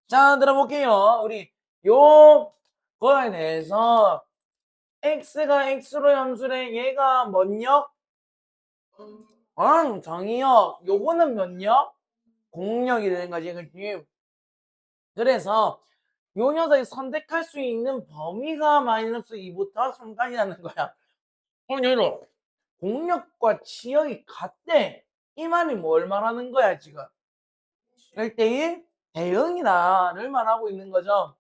자, 들어볼게요. 우리 요거에 대해서 x가 x로 함수래. 얘가 뭔 역? 정의역. 요거는 몇 역? 공역이 되는 거지, 그치? 그래서 요 녀석이 선택할 수 있는 범위가 마이너스 2부터 3까지라는 거야. 얘로 공역과 치역이 같대. 이 말이 뭘 말하는 거야, 지금? 1대1 대응이다를 말하고 있는 거죠.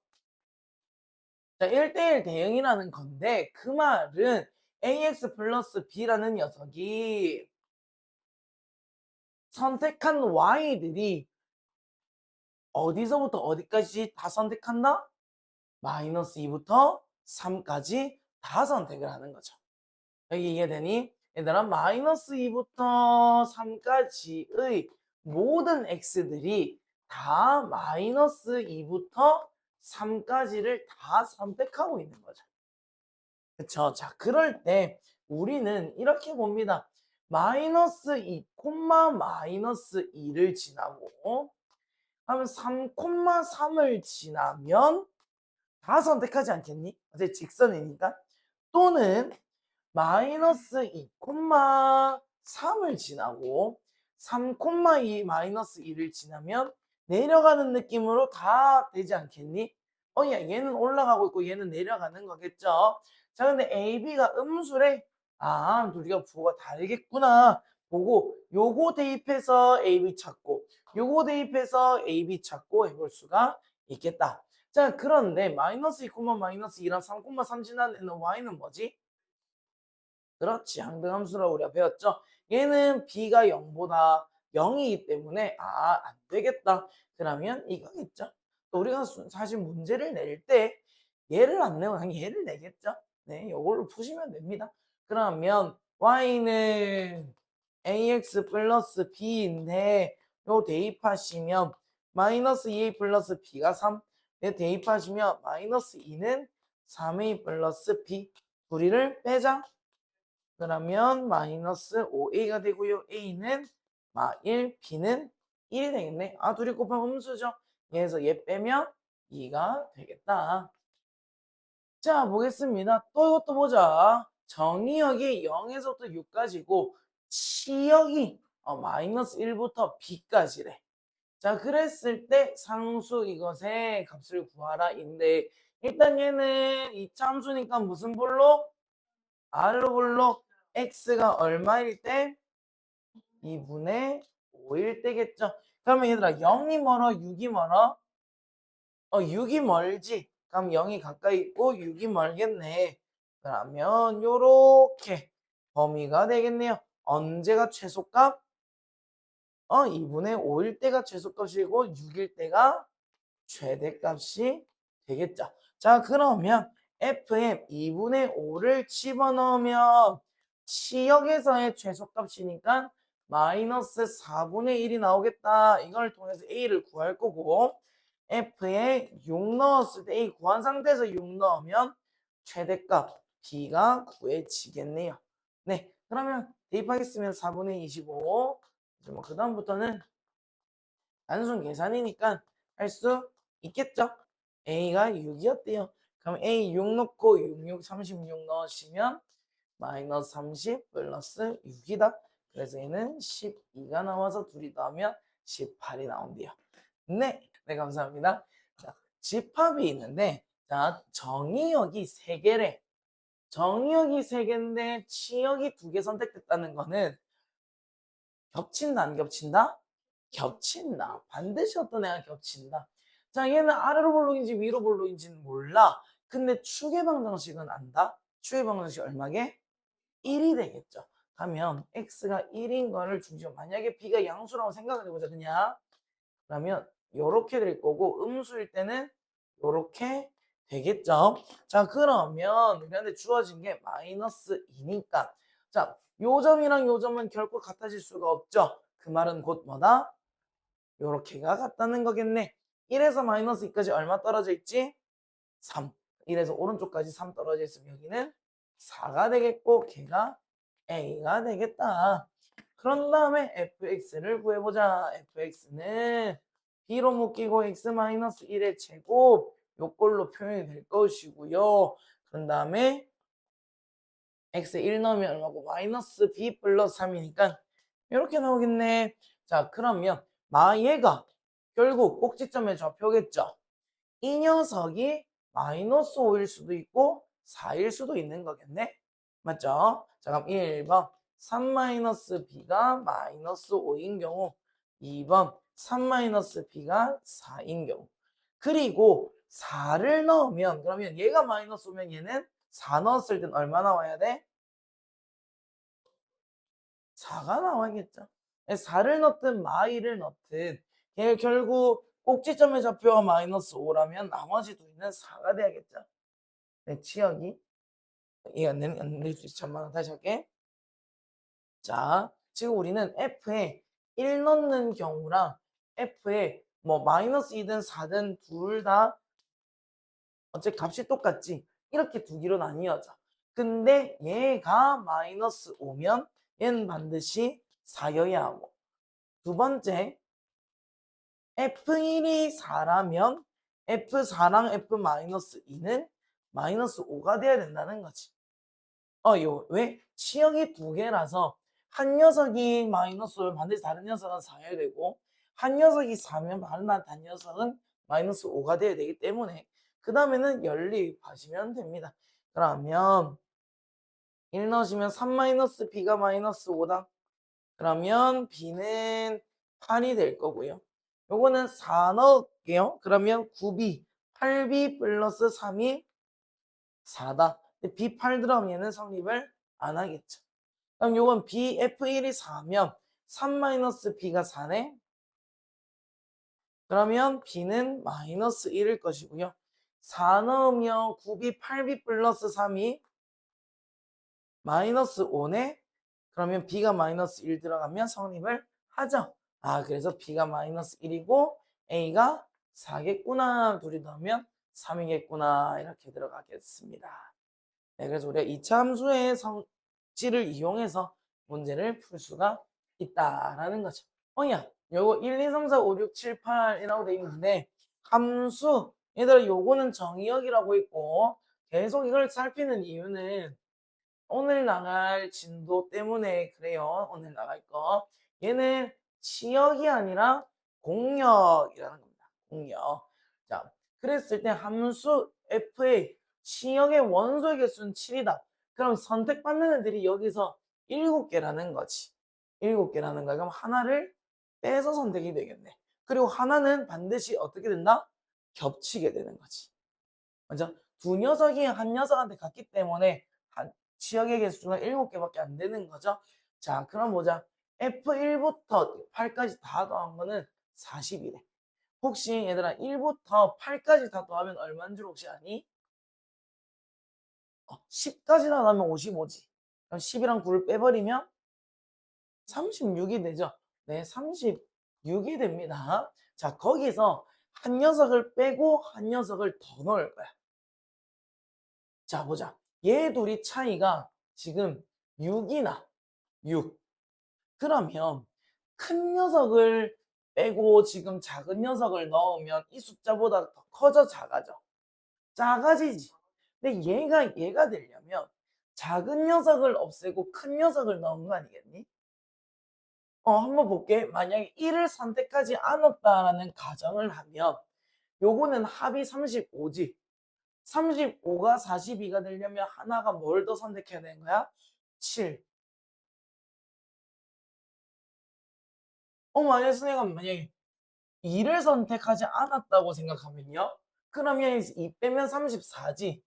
자, 1대1 대응이라는 건데 그 말은 ax 플러스 b라는 녀석이 선택한 y들이 어디서부터 어디까지 다 선택한다? 마이너스 2부터 3까지 다 선택을 하는 거죠. 여기 이해되니? 얘들아, 마이너스 2부터 3까지의 모든 x들이 다 마이너스 2부터 3까지를 다 선택하고 있는 거죠. 그쵸? 자, 그럴 때 우리는 이렇게 봅니다. 마이너스 2, 마이너스 2를 지나고 하면 3, 3을 지나면 다 선택하지 않겠니? 어차피 직선이니까. 또는 마이너스 2, 3을 지나고 3, 2 마이너스 2를 지나면 내려가는 느낌으로 다 되지 않겠니? 야, 얘는 올라가고 있고 얘는 내려가는 거겠죠? 자, 근데 A, B가 음수래. 아, 우리가 부호가 다르겠구나. 보고 요거 대입해서 A, B 찾고 요거 대입해서 A, B 찾고 해볼 수가 있겠다. 자, 그런데 마이너스 2, 마이너스 2랑 3, 3 지나는 Y는 뭐지? 그렇지. 항등함수라고 우리가 배웠죠. 얘는 b가 0보다 0이기 때문에 안 되겠다. 그러면 이거겠죠. 또 우리가 사실 문제를 낼 때 얘를 안 내고 그냥 얘를 내겠죠. 네, 이걸로 푸시면 됩니다. 그러면 y는 ax 플러스 b인데 요 대입하시면 마이너스 2a 플러스 b가 3. 네, 대입하시면 마이너스 2는 3a 플러스 b. 둘이를 빼자. 그러면 마이너스 5a가 되고요. a는 1, b는 1이 되겠네. 둘이 곱하면 음수죠. 얘에서 얘 빼면 2가 되겠다. 자, 보겠습니다. 또 이것도 보자. 정의역이 0에서부터 6까지고 치역이 마이너스 1부터 b까지래. 자, 그랬을 때 상수 이것의 값을 구하라 인데 일단 얘는 이차함수니까 무슨 볼록? R로 볼록 X가 얼마일 때? 2분의 5일 때겠죠. 그러면 얘들아 0이 멀어 6이 멀어? 6이 멀지. 그럼 0이 가까이 있고 6이 멀겠네. 그러면 요렇게 범위가 되겠네요. 언제가 최소값? 2분의 5일 때가 최소값이고 6일 때가 최대값이 되겠죠. 자, 그러면 fm 2분의 5를 집어넣으면 치역에서의 최소값이니까 마이너스 4분의 1이 나오겠다. 이걸 통해서 a를 구할 거고 f에 6 넣었을 때 a 구한 상태에서 6 넣으면 최대값 b가 구해지겠네요. 네, 그러면 대입하겠으면 4분의 25. 이제 뭐 그다음부터는 단순 계산이니까 할 수 있겠죠? A가 6이었대요. 그럼 A 6 넣고 6, 36 넣으시면 마이너스 30 플러스 6이다. 그래서 얘는 12가 나와서 둘이 더하면 18이 나온대요. 네, 감사합니다. 자, 집합이 있는데, 자, 정의역이 3개래. 정의역이 3개인데 치역이 2개 선택됐다는 거는 겹친다, 안 겹친다? 겹친다. 반드시 어떤 애가 겹친다. 자, 얘는 아래로 볼록인지 위로 볼록인지는 몰라. 근데 축의 방정식은 안다. 축의 방정식 얼마게? 1이 되겠죠. 그러면 x가 1인 거를 중심. 만약에 b가 양수라고 생각을 해보자 그냥. 그러면 요렇게 될 거고 음수일 때는 요렇게 되겠죠. 자, 그러면 우리한테 주어진 게 마이너스 2니까 자, 요 점이랑 요 점은 결코 같아질 수가 없죠. 그 말은 곧 뭐다? 요렇게가 같다는 거겠네. 1에서 마이너스 2까지 얼마 떨어져 있지? 3. 1에서 오른쪽까지 3 떨어져 있으면 여기는 4가 되겠고 걔가 A가 되겠다. 그런 다음에 fx를 구해보자. fx는 b로 묶이고 x-1의 제곱 요걸로 표현이 될 것이고요. 그런 다음에 x 1 넣으면 얼마고? 마이너스 b 플러스 3이니까 이렇게 나오겠네. 자, 그러면 얘가 결국 꼭지점의 좌표겠죠. 이 녀석이 마이너스 5일 수도 있고 4일 수도 있는 거겠네. 맞죠? 자, 그럼 1번 3-b가 마이너스 5인 경우, 2번 3-b가 4인 경우. 그리고 4를 넣으면, 그러면 얘가 마이너스 5면 얘는 4 넣었을 땐 얼마 나와야 돼? 4가 나와야겠죠. 4를 넣든 마이를 넣든 얘 결국 꼭지점의 좌표가 마이너스 5라면 나머지 둘은 4가 돼야겠죠. 네, 치역이 이해 안 될 수 있어. 잠깐만 다시 할게. 자, 지금 우리는 F에 1 넣는 경우랑 F에 뭐 마이너스 2든 4든 둘 다 어차피 값이 똑같지. 이렇게 두 개로 나뉘어져. 근데 얘가 마이너스 5면 얘는 반드시 4여야 하고, 두 번째 F1이 4라면 F4랑 F-2는 마이너스 5가 돼야 된다는 거지. 왜? 치역이 두 개라서 한 녀석이 마이너스 5면 반드시 다른 녀석은 4여야 되고, 한 녀석이 4면 다른 녀석은 마이너스 5가 돼야 되기 때문에 그 다음에는 연립하시면 됩니다. 그러면 1 넣으시면 3-b가 마이너스 5다. 그러면 b는 8이 될 거고요. 요거는 4 넣을게요. 그러면 9b, 8b 플러스 3이 4다. 근데 b 8 들어가면 얘는 성립을 안 하겠죠. 그럼 요건 b f1이 4면 3-b가 4네. 그러면 b는 마이너스 1일 것이고요. 4 넣으면 9b, 8b 플러스 3이 마이너스 5네. 그러면 b가 마이너스 1 들어가면 성립을 하죠. 그래서 b가 마이너스 1이고 a가 4겠구나. 둘이 넣으면 3이겠구나. 이렇게 들어가겠습니다. 네, 그래서 우리가 이차 함수의 성질을 이용해서 문제를 풀 수가 있다라는 거죠. 야, 요거 1, 2, 3, 4, 5, 6, 7, 8이라고 돼 있는데 함수, 얘들아 요거는 정의역이라고 있고, 계속 이걸 살피는 이유는 오늘 나갈 진도 때문에 그래요. 오늘 나갈 거. 얘는 치역이 아니라 공역이라는 겁니다. 공역. 자, 그랬을 때 함수 f의 치역의 원소의 개수는 7이다. 그럼 선택받는 애들이 여기서 7개라는 거지. 7개라는 거야. 그럼 하나를 빼서 선택이 되겠네. 그리고 하나는 반드시 어떻게 된다? 겹치게 되는 거지. 맞아? 두 녀석이 한 녀석한테 갔기 때문에 지역의 개수가 7개밖에 안 되는 거죠. 자, 그럼 보자. F1부터 8까지 다 더한 거는 40이래. 혹시 얘들아 1부터 8까지 다 더하면 얼마인 줄 혹시 아니? 10까지 다 더하면 55지. 그럼 10이랑 9를 빼버리면 36이 되죠. 네, 36이 됩니다. 자, 거기서 한 녀석을 빼고 한 녀석을 더 넣을 거야. 자, 보자. 얘 둘이 차이가 지금 6이나 6. 그러면 큰 녀석을 빼고 지금 작은 녀석을 넣으면 이 숫자보다 더 커져 작아져? 작아지지. 근데 얘가 되려면 작은 녀석을 없애고 큰 녀석을 넣은 거 아니겠니? 한번 볼게. 만약에 1을 선택하지 않았다라는 가정을 하면 요거는 합이 35지. 35가 42가 되려면 하나가 뭘 더 선택해야 되는 거야? 7. 만약에 선생님가 만약에 2를 선택하지 않았다고 생각하면요. 그러면 2 빼면 34지.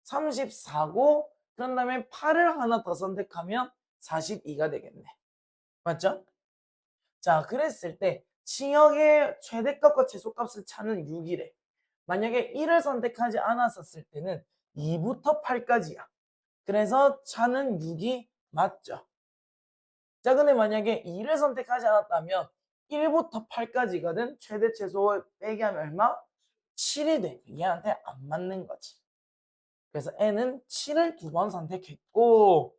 34고 그런 다음에 8을 하나 더 선택하면 42가 되겠네. 맞죠? 자, 그랬을 때 치역의 최대값과 최소값을 찾는 6이래. 만약에 1을 선택하지 않았었을 때는 2부터 8까지야. 그래서 차는 6이 맞죠. 자, 근데 만약에 2를 선택하지 않았다면 1부터 8까지거든. 최대 최소 빼기 하면 얼마? 7이 돼. 얘한테 안 맞는 거지. 그래서 n은 7을 2번 선택했고,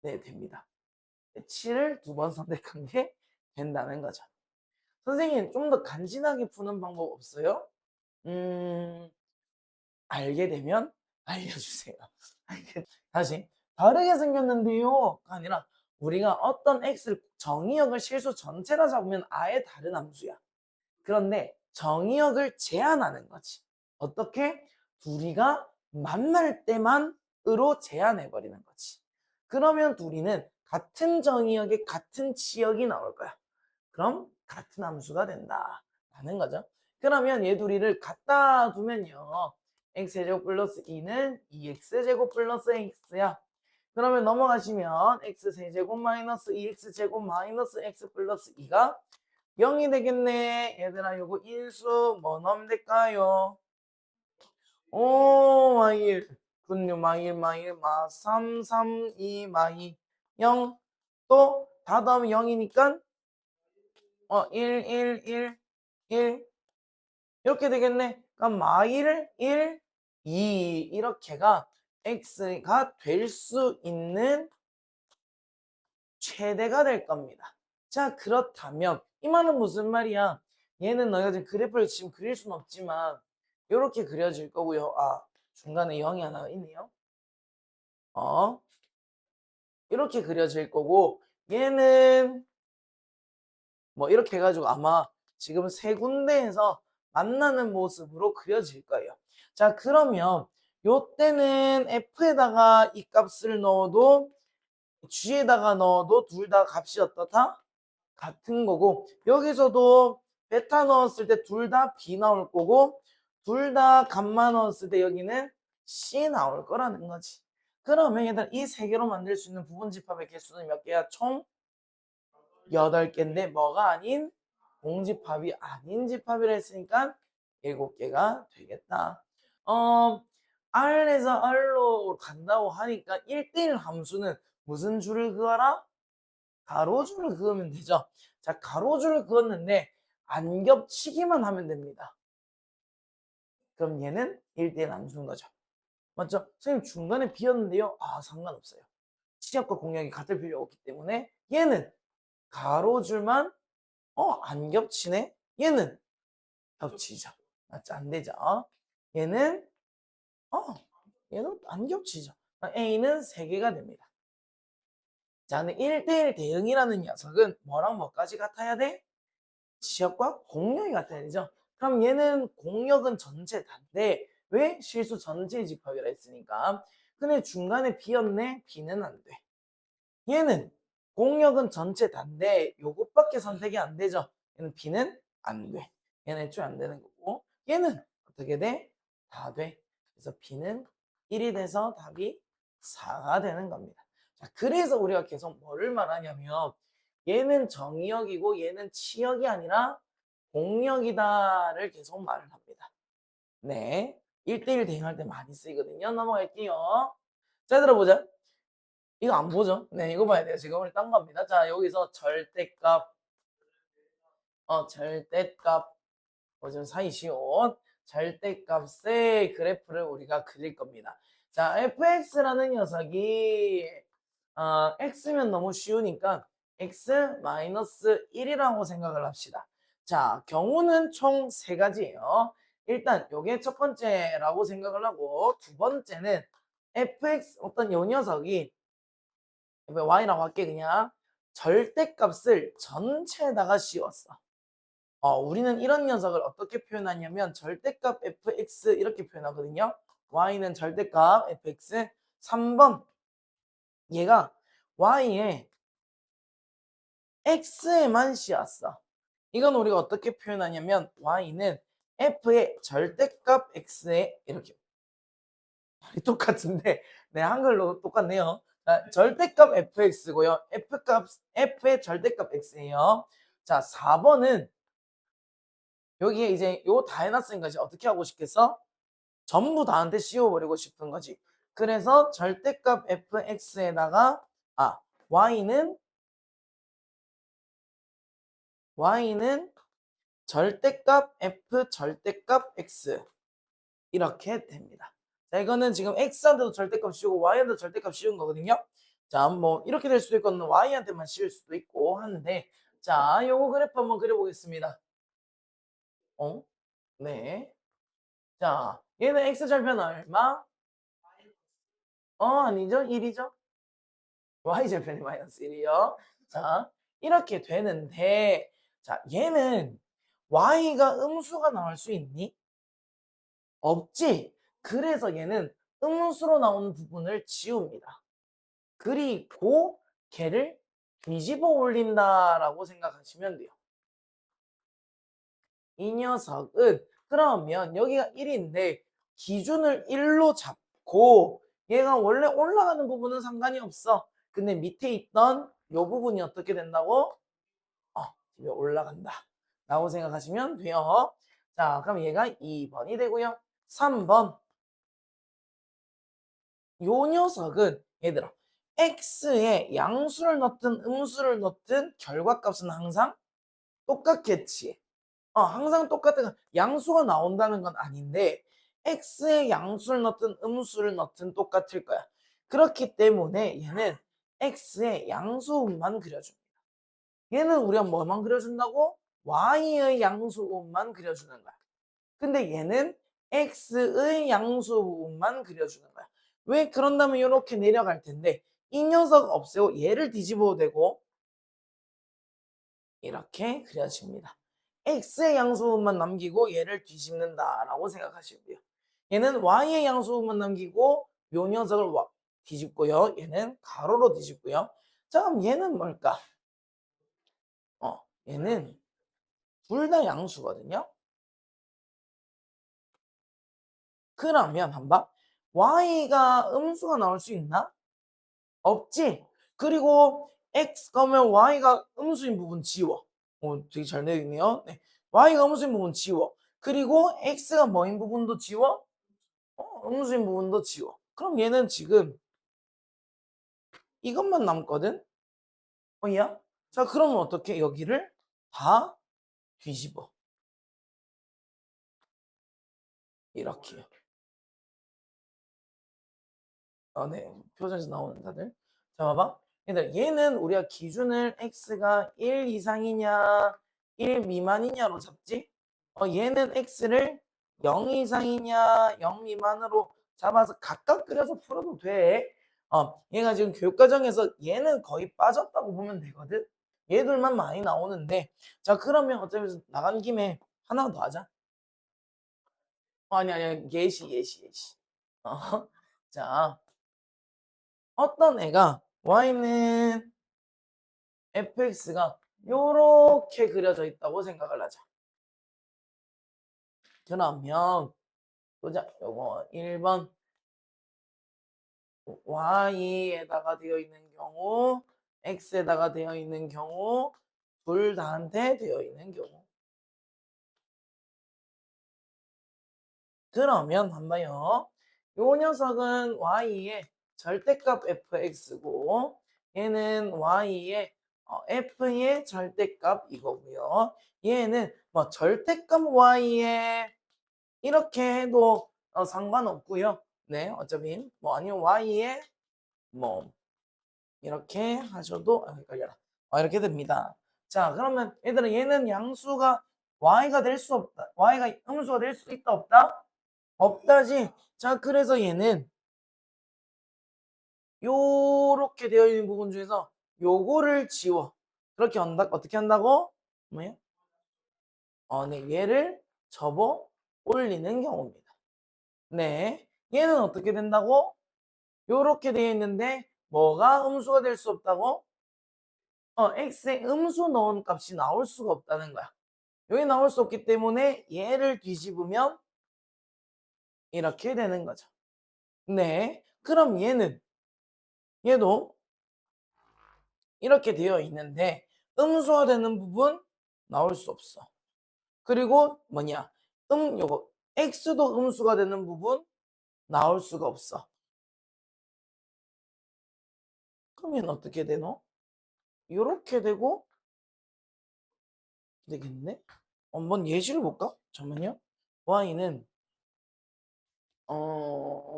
네, 됩니다. 7을 2번 선택한 게 된다는 거죠. 선생님 좀 더 간지나게 푸는 방법 없어요? 알게 되면 알려주세요. 다시 다르게 생겼는데요가 아니라 우리가 어떤 x를 정의역을 실수 전체라 잡으면 아예 다른 함수야. 그런데 정의역을 제한하는 거지. 어떻게? 둘이가 만날 때만으로 제한해 버리는 거지. 그러면 둘이는 같은 정의역에 같은 치역이 나올 거야. 그럼 같은 함수가 된다 라는 거죠. 그러면 얘 둘이를 갖다 두면요, x제곱 플러스 2는 2x제곱 플러스 x야. 그러면 넘어가시면 x세제곱 마이너스 2x제곱 마이너스 x 플러스 2가 0이 되겠네. 얘들아 요거 인수 뭐 넣으면 될까요? 오 마일 분류 마일 마 3, 3, 2 마일 0 또 다 더하면 0이니까 1, 1, 1, 1 이렇게 되겠네. 그럼 마일 1, 2 이렇게가 x가 될 수 있는 최대가 될 겁니다. 자, 그렇다면 이 말은 무슨 말이야? 얘는 너희가 지금 그래프를 지금 그릴 수는 없지만 이렇게 그려질 거고요. 아, 중간에 0이 하나 있네요. 이렇게 그려질 거고 얘는 뭐 이렇게 해가지고 아마 지금 세 군데에서 만나는 모습으로 그려질 거예요. 자, 그러면 요때는 f에다가 이 값을 넣어도 g에다가 넣어도 둘 다 값이 어떻다? 같은 거고, 여기서도 베타 넣었을 때 둘 다 b 나올 거고, 둘 다 감마 넣었을 때 여기는 c 나올 거라는 거지. 그러면 얘들 이 세 개로 만들 수 있는 부분집합의 개수는 몇 개야? 총 8개인데 뭐가 아닌 공집합이 아닌 집합이라 했으니까 7개가 되겠다. R에서 R로 간다고 하니까 1대1 함수는 무슨 줄을 그어라? 가로줄을 그으면 되죠. 자, 가로줄을 그었는데 안 겹치기만 하면 됩니다. 그럼 얘는 1대1 함수인 거죠. 맞죠? 선생님 중간에 비었는데요. 아, 상관없어요. 치역과 공역이 같을 필요가 없기 때문에 얘는 가로줄만 안 겹치네? 얘는 겹치죠. 맞죠? 안 되죠. 얘는 어, 얘는 안 겹치죠. A는 3개가 됩니다. 자, 근데 1대1 대응이라는 녀석은 뭐랑 뭐까지 같아야 돼? 지역과 공역이 같아야 되죠. 그럼 얘는 공역은 전체 단데 왜? 실수 전체 집합이라 했으니까. 근데 중간에 비었네? B는 안 돼. 얘는 공역은 전체 단데 요것밖에 선택이 안 되죠. 얘는 B는 안 돼. 얘는 애초에 안 되는 거고 얘는 어떻게 돼? 다 돼. 그래서 B는 1이 돼서 답이 4가 되는 겁니다. 자, 그래서 우리가 계속 뭐를 말하냐면 얘는 정의역이고 얘는 치역이 아니라 공역이다를 계속 말을 합니다. 네. 1대1 대응할 때 많이 쓰이거든요. 넘어갈게요. 자, 들어보자. 이거 안 보죠? 네, 이거 봐야 돼요. 지금 우리 딴 겁니다. 자, 여기서 절대값, 절대값, 좀 사이 쉬운 절대값의 그래프를 우리가 그릴 겁니다. 자, fx라는 녀석이, x면 너무 쉬우니까 x-1이라고 생각을 합시다. 자, 경우는 총 3가지예요. 일단 요게 첫 번째라고 생각을 하고 두 번째는 fx 어떤 요 녀석이 y라고 할게 그냥 절대값을 전체에다가 씌웠어. 우리는 이런 녀석을 어떻게 표현하냐면 절대값 fx 이렇게 표현하거든요. y는 절대값 fx 3번 얘가 y에 x에만 씌웠어. 이건 우리가 어떻게 표현하냐면 y는 f의 절대값 x에 이렇게 말이 똑같은데 네 한글로 똑같네요. 자, 절대값 fx고요. f의 절대값 x예요. 자, 4번은 여기에 이제 요 다 해놨으니까 이제 어떻게 하고 싶겠어? 전부 다한테 씌워버리고 싶은 거지. 그래서 절대값 fx에다가 y는 절대값 f 절대값 x 이렇게 됩니다. 자, 이거는 지금 x한테도 절대값 씌우고 y한테도 절대값 씌운 거거든요. 자, 뭐 이렇게 될 수도 있고 y한테만 씌울 수도 있고 하는데 자, 요거 그래프 한번 그려보겠습니다. 네. 자, 얘는 x절편 얼마? 아니죠. 1이죠. y절편이 마이너스 1이요. 자, 이렇게 되는데, 자, 얘는 y가 음수가 나올 수 있니? 없지. 그래서 얘는 음수로 나오는 부분을 지웁니다. 그리고 걔를 뒤집어 올린다라고 생각하시면 돼요. 이 녀석은 그러면 여기가 1인데 기준을 1로 잡고 얘가 원래 올라가는 부분은 상관이 없어. 근데 밑에 있던 이 부분이 어떻게 된다고? 집에 올라간다 라고 생각하시면 돼요. 자, 그럼 얘가 2번이 되고요. 3번 요 녀석은 얘들아 x에 양수를 넣든 음수를 넣든 결과값은 항상 똑같겠지. 항상 똑같은 양수가 나온다는 건 아닌데 x에 양수를 넣든 음수를 넣든 똑같을 거야. 그렇기 때문에 얘는 x에 양수음만 그려줍니다. 얘는 우리가 뭐만 그려준다고? y의 양수음만 그려주는 거야. 근데 얘는 x의 양수음만 그려주는 거야. 왜? 그런다면 이렇게 내려갈 텐데 이 녀석 없애고 얘를 뒤집어도 되고 이렇게 그려집니다. x의 양수분만 남기고 얘를 뒤집는다라고 생각하시면 돼요. 얘는 y의 양수분만 남기고 요 녀석을 뒤집고요. 얘는 가로로 뒤집고요. 자, 그럼 얘는 뭘까? 얘는 둘 다 양수거든요. 그러면 한번 y가 음수가 나올 수 있나? 없지. 그리고 x 그러면 y가 음수인 부분 지워. 되게 잘 되어 있네요. 네. y가 음수인 부분 지워. 그리고 x가 뭐인 부분도 지워? 음수인 부분도 지워. 그럼 얘는 지금 이것만 남거든? 야? 자, 그러면 어떻게 여기를 다 뒤집어. 이렇게요. 네. 표정에서 나오는 다들. 자, 봐봐. 얘는 우리가 기준을 x가 1 이상이냐, 1 미만이냐로 잡지? 얘는 x를 0 이상이냐, 0 미만으로 잡아서 각각 그려서 풀어도 돼. 얘가 지금 교육과정에서 얘는 거의 빠졌다고 보면 되거든? 얘들만 많이 나오는데, 자, 그러면 어차피 나간 김에 하나 더 하자. 아니, 예시. 자, 어떤 애가 y는 fx가 요렇게 그려져 있다고 생각을 하자. 그러면 보자. 요거 1번 y에다가 되어 있는 경우 x에다가 되어 있는 경우 둘 다한테 되어 있는 경우. 그러면 한번요. 요 녀석은 y의 절대값 fx고 얘는 y의 f의 절대값 이거고요. 얘는 뭐 절대값 y에 이렇게 해도 상관없고요. 네, 어차피 뭐 아니면 y에 뭐 이렇게 하셔도 헷갈려라. 이렇게 됩니다. 자, 그러면 얘들은 얘는 양수가 y가 될 수 없다. y가 음수가 될 수 있다 없다? 없다지. 자, 그래서 얘는 요렇게 되어 있는 부분 중에서 요거를 지워. 그렇게 한다. 어떻게 한다고? 뭐예요? 네, 얘를 접어 올리는 경우입니다. 네, 얘는 어떻게 된다고? 요렇게 되어 있는데 뭐가 음수가 될 수 없다고? x에 음수 넣은 값이 나올 수가 없다는 거야. 여기 나올 수 없기 때문에 얘를 뒤집으면 이렇게 되는 거죠. 네, 그럼 얘도 이렇게 되어 있는데 음수화 되는 부분 나올 수 없어. 그리고 뭐냐? 요거 x도 음수가 되는 부분 나올 수가 없어. 그러면 어떻게 되노? 이렇게 되고 되겠네? 한번 예시를 볼까? 잠깐만요. y는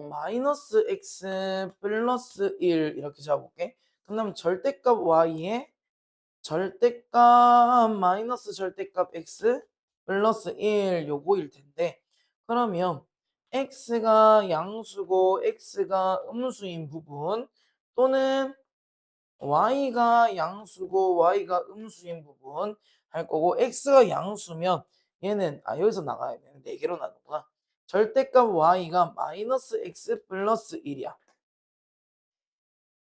마이너스 x 플러스 1 이렇게 잡아볼게. 그다음 절대값 y에 절대값 마이너스 절대값 x 플러스 1 요거일 텐데 그러면 x가 양수고 x가 음수인 부분 또는 y가 양수고 y가 음수인 부분 할 거고 x가 양수면 얘는 여기서 나가야 되는 4개로 나누가 절대값 y가 마이너스 x 플러스 1이야.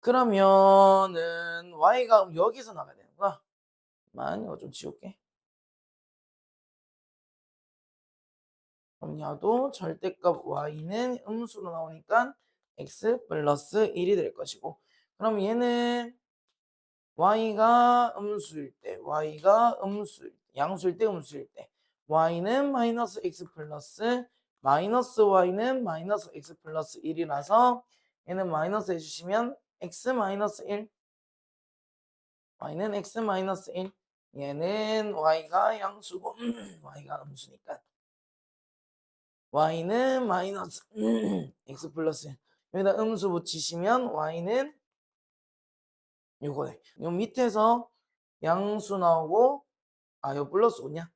그러면은 y가 여기서 나가야 되는 거야. 이거 좀 지울게. 그럼 야도 절대값 y는 음수로 나오니까 x 플러스 1이 될 것이고 그럼 얘는 y가 음수일 때 y가 양수일 때 음수일 때 y는 마이너스 x 플러스 마이너스 y는 마이너스 x 플러스 1이라서 얘는 마이너스 해주시면 x 마이너스 1 y는 x 마이너스 1 얘는 y가 양수고 y가 음수니까 y는 마이너스 x 플러스 1 여기다 음수 붙이시면 y는 요거네. 요 밑에서 양수 나오고 요 플러스 5냐?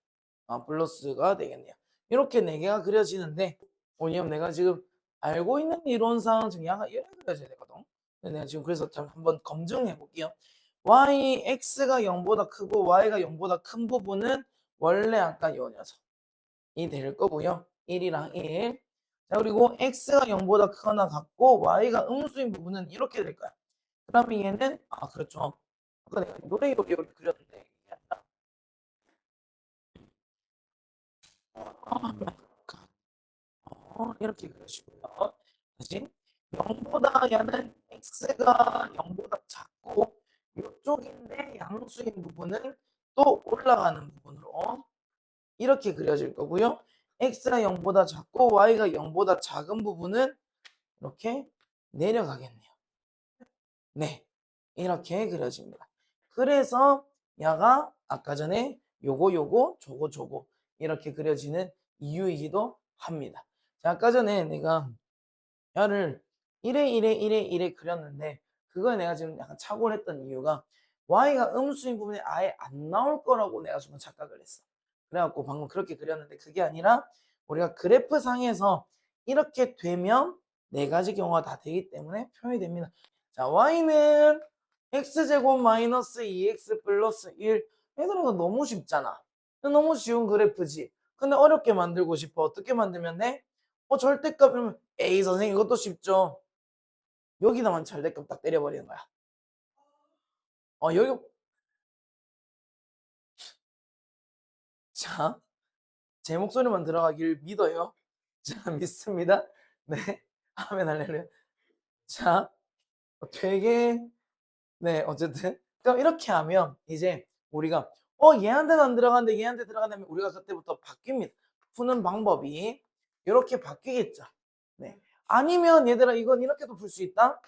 플러스가 되겠네요. 이렇게 4개가 그려지는데 왜냐면 내가 지금 알고 있는 이론상 지금 양가 이렇게 그려져야 되거든. 근데 내가 지금 그래서 한번 검증해 볼게요. x가 0보다 크고 y가 0보다 큰 부분은 원래 아까 요 녀석이 될 거고요. 1이랑 1. 자, 그리고 x가 0보다 크거나 같고 y가 음수인 부분은 이렇게 될 거야. 그러면 얘는 그렇죠. 아까 내가 노래 요리 그렸는데 이게 아니라 이렇게 그려주고요. 다시 0보다 얘는 x가 0보다 작고 이쪽인데 양수인 부분은 또 올라가는 부분으로 이렇게 그려질 거고요. x가 0보다 작고 y가 0보다 작은 부분은 이렇게 내려가겠네요. 네, 이렇게 그려집니다. 그래서 야가 아까 전에 요거 저거 이렇게 그려지는 이유이기도 합니다. 자, 아까 전에 내가 야를 이래 그렸는데 그거에 내가 지금 약간 착오를 했던 이유가 y가 음수인 부분에 아예 안 나올 거라고 내가 지금 착각을 했어. 그래갖고 방금 그렇게 그렸는데 그게 아니라 우리가 그래프 상에서 이렇게 되면 4가지 경우가 다 되기 때문에 표현이 됩니다. 자, y는 x제곱 마이너스 2x 플러스 1. 얘들아, 이거 너무 쉽잖아. 너무 쉬운 그래프지. 근데 어렵게 만들고 싶어. 어떻게 만들면 돼? 절대값 이러면 에이 선생님 이것도 쉽죠. 여기다만 절대값 딱 때려버리는 거야. 여기 자, 제 목소리만 들어가길 믿어요. 자, 믿습니다. 네. 하면 할래요. 자, 되게 네, 어쨌든 그럼 이렇게 하면 이제 우리가 얘한테는 안 들어가는데 얘한테 들어간다면 우리가 그때부터 바뀝니다. 푸는 방법이 이렇게 바뀌겠죠. 네. 아니면 얘들아 이건 이렇게도 풀 수 있다.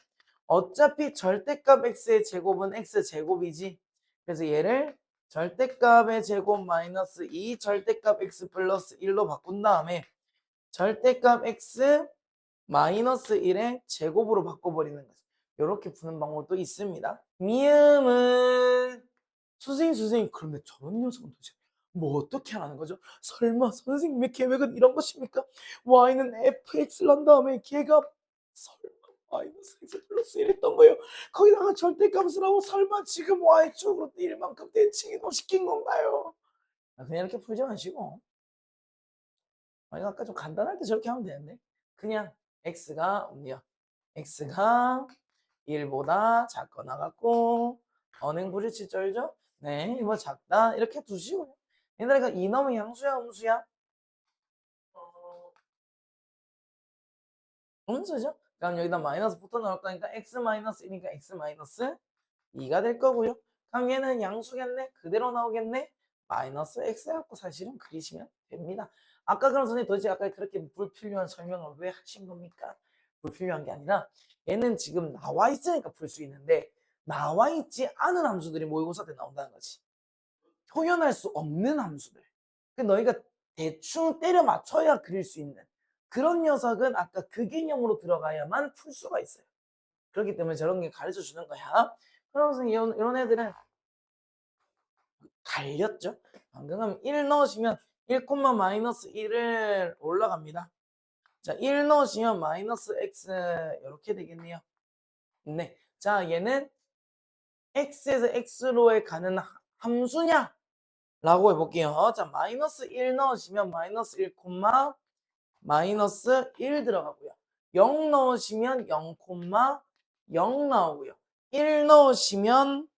어차피 절대값 x의 제곱은 x제곱이지. 그래서 얘를 절대값의 제곱 마이너스 2 절대값 x 플러스 1로 바꾼 다음에 절대값 x 마이너스 1의 제곱으로 바꿔버리는 거죠. 이렇게 푸는 방법도 있습니다. 미음은 선생님 그런데 저런 녀석은 도대체 뭐 어떻게 하라는 거죠? 설마 선생님의 계획은 이런 것입니까? y는 fx를 한 다음에 걔가 설마 마이너스 x 플러스 1 했던 거예요. 거기다가 절대값을 하고 설마 지금 y축으로 1만큼 대칭이동 시킨 건가요? 그냥 이렇게 풀지 마시고 아까 좀 간단할 때 저렇게 하면 되는데 그냥 x가 없네요. x가 1보다 작거나 같고 언행 불일치 쩔죠? 네, 이거 작다 이렇게 두시고요. 얘들아 이거 이놈의 양수야 음수야? 음수죠? 그럼 여기다 마이너스 붙어 나올 거니까 x 마이너스 1이니까 x 마이너스 2가 될 거고요. 그럼 얘는 양수겠네? 그대로 나오겠네? 마이너스 x 갖고 사실은 그리시면 됩니다. 아까 그럼 선생님 도대체 아까 그렇게 불필요한 설명을 왜 하신 겁니까? 불필요한 게 아니라 얘는 지금 나와 있으니까 풀 수 있는데 나와 있지 않은 함수들이 모의고사 때 나온다는 거지. 표현할 수 없는 함수들. 너희가 대충 때려 맞춰야 그릴 수 있는 그런 녀석은 아까 그 개념으로 들어가야만 풀 수가 있어요. 그렇기 때문에 저런 게 가르쳐 주는 거야. 그러면서 이런 애들은 갈렸죠? 방금 1 넣으시면 1, 마이너스 1을 올라갑니다. 자, 1 넣으시면 마이너스 x 이렇게 되겠네요. 네. 자, 얘는 x에서 x로에 가는 함수냐? 라고 해볼게요. 자, 마이너스 1 넣으시면 마이너스 1, 마이너스 1 들어가고요. 0 넣으시면 0, 0 나오고요. 1 넣으시면